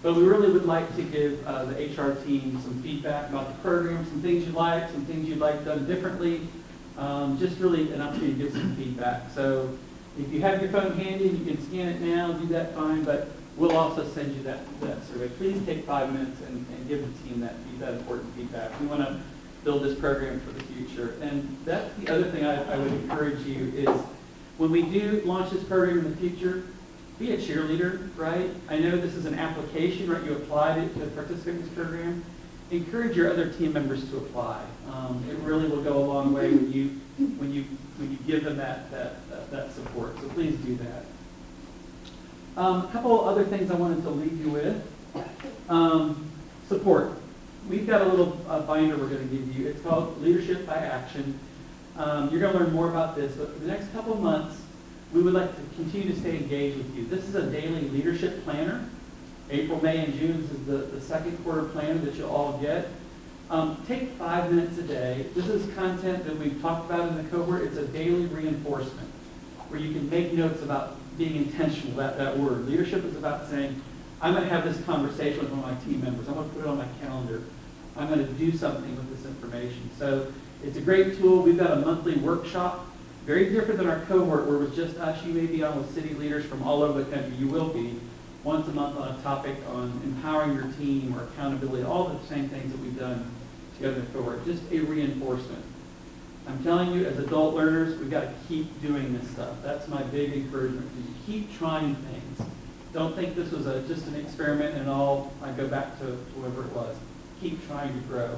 But we really would like to give the HR team some feedback about the program, some things you like, some things you'd like done differently. Just really an opportunity to give some feedback. So if you have your phone handy, you can scan it now, do that fine, but we'll also send you that survey. Please take 5 minutes and give the team that important feedback. We want to build this program for the future. And that's the other thing I would encourage you is when we do launch this program in the future, be a cheerleader, right? I know this is an application, right? You applied it to participate in this program. Encourage your other team members to apply. It really will go a long way when you give them that support. So please do that. A couple other things I wanted to leave you with. Support. We've got a little binder we're going to give you. It's called Leadership by Action. You're going to learn more about this, but for the next couple of months, we would like to continue to stay engaged with you. This is a daily leadership planner. April, May, and June is the second quarter plan that you'll all get. Take 5 minutes a day. This is content that we've talked about in the cohort. It's a daily reinforcement where you can make notes about being intentional, that word. Leadership is about saying, I'm going to have this conversation with one of my team members. I'm going to put it on my calendar. I'm going to do something with this information. So it's a great tool. We've got a monthly workshop, very different than our cohort where it was just us. You may be on with city leaders from all over the country. You will be once a month on a topic on empowering your team or accountability, all the same things that we've done together in the cohort, just a reinforcement. I'm telling you, as adult learners, we've got to keep doing this stuff. That's my big encouragement. Keep trying things. Don't think this was just an experiment and I go back to whoever it was. Keep trying to grow.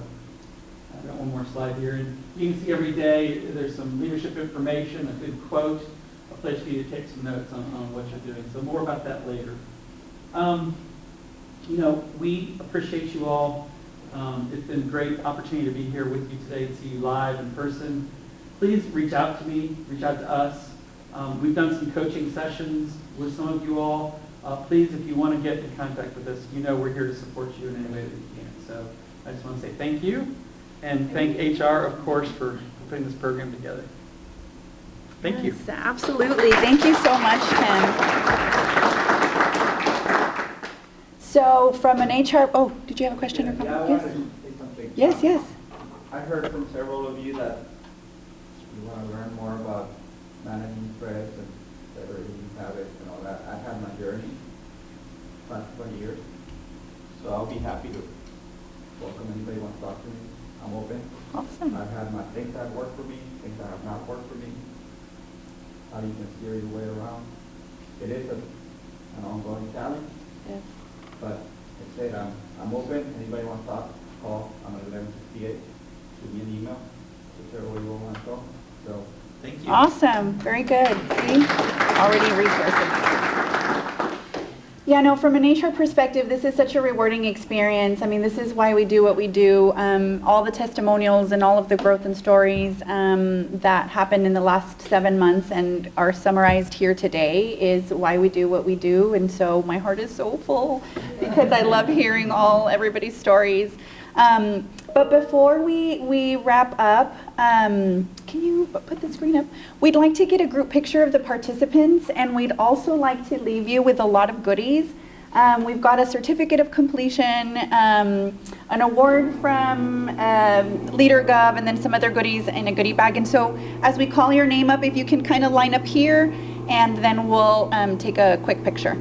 I've got one more slide here. And you can see every day there's some leadership information, a good quote, a place for you to take some notes on what you're doing. So more about that later. We appreciate you all. It's been a great opportunity to be here with you today and see you live in person. Please reach out to me, reach out to us. We've done some coaching sessions with some of you all. Please, if you want to get in contact with us, we're here to support you in any way that we can. So I just want to say thank you, and thank HR, of course, for putting this program together. Thank you. Yes, absolutely. Thank you so much, Tim. So from an HR, did you have a question or comment? Yeah, I Yes. wanted to say something. Yes. I heard from several of you that you want to learn more about managing stress and better eating habits and all that. I've had my journey, past 20 years, so I'll be happy to welcome anybody who wants to talk to me. I'm open. Awesome. I've had my things that have worked for me, things that have not worked for me, how you can steer your way around. It is an ongoing challenge. Yes. But like I said, I'm open. Anybody wants to talk, call. I'm at 1168. Shoot me an email, whichever way you want to go. So, thank you. Awesome. Very good. See? Already resources. Yeah, no, from an HR perspective, this is such a rewarding experience. I mean, this is why we do what we do. All the testimonials and all of the growth and stories that happened in the last 7 months and are summarized here today is why we do what we do. And so my heart is so full because I love hearing everybody's stories. But before we wrap up, can you put the screen up? We'd like to get a group picture of the participants, and we'd also like to leave you with a lot of goodies. We've got a certificate of completion, an award from LeaderGov, and then some other goodies in a goodie bag. And so as we call your name up, if you can kind of line up here, and then we'll take a quick picture.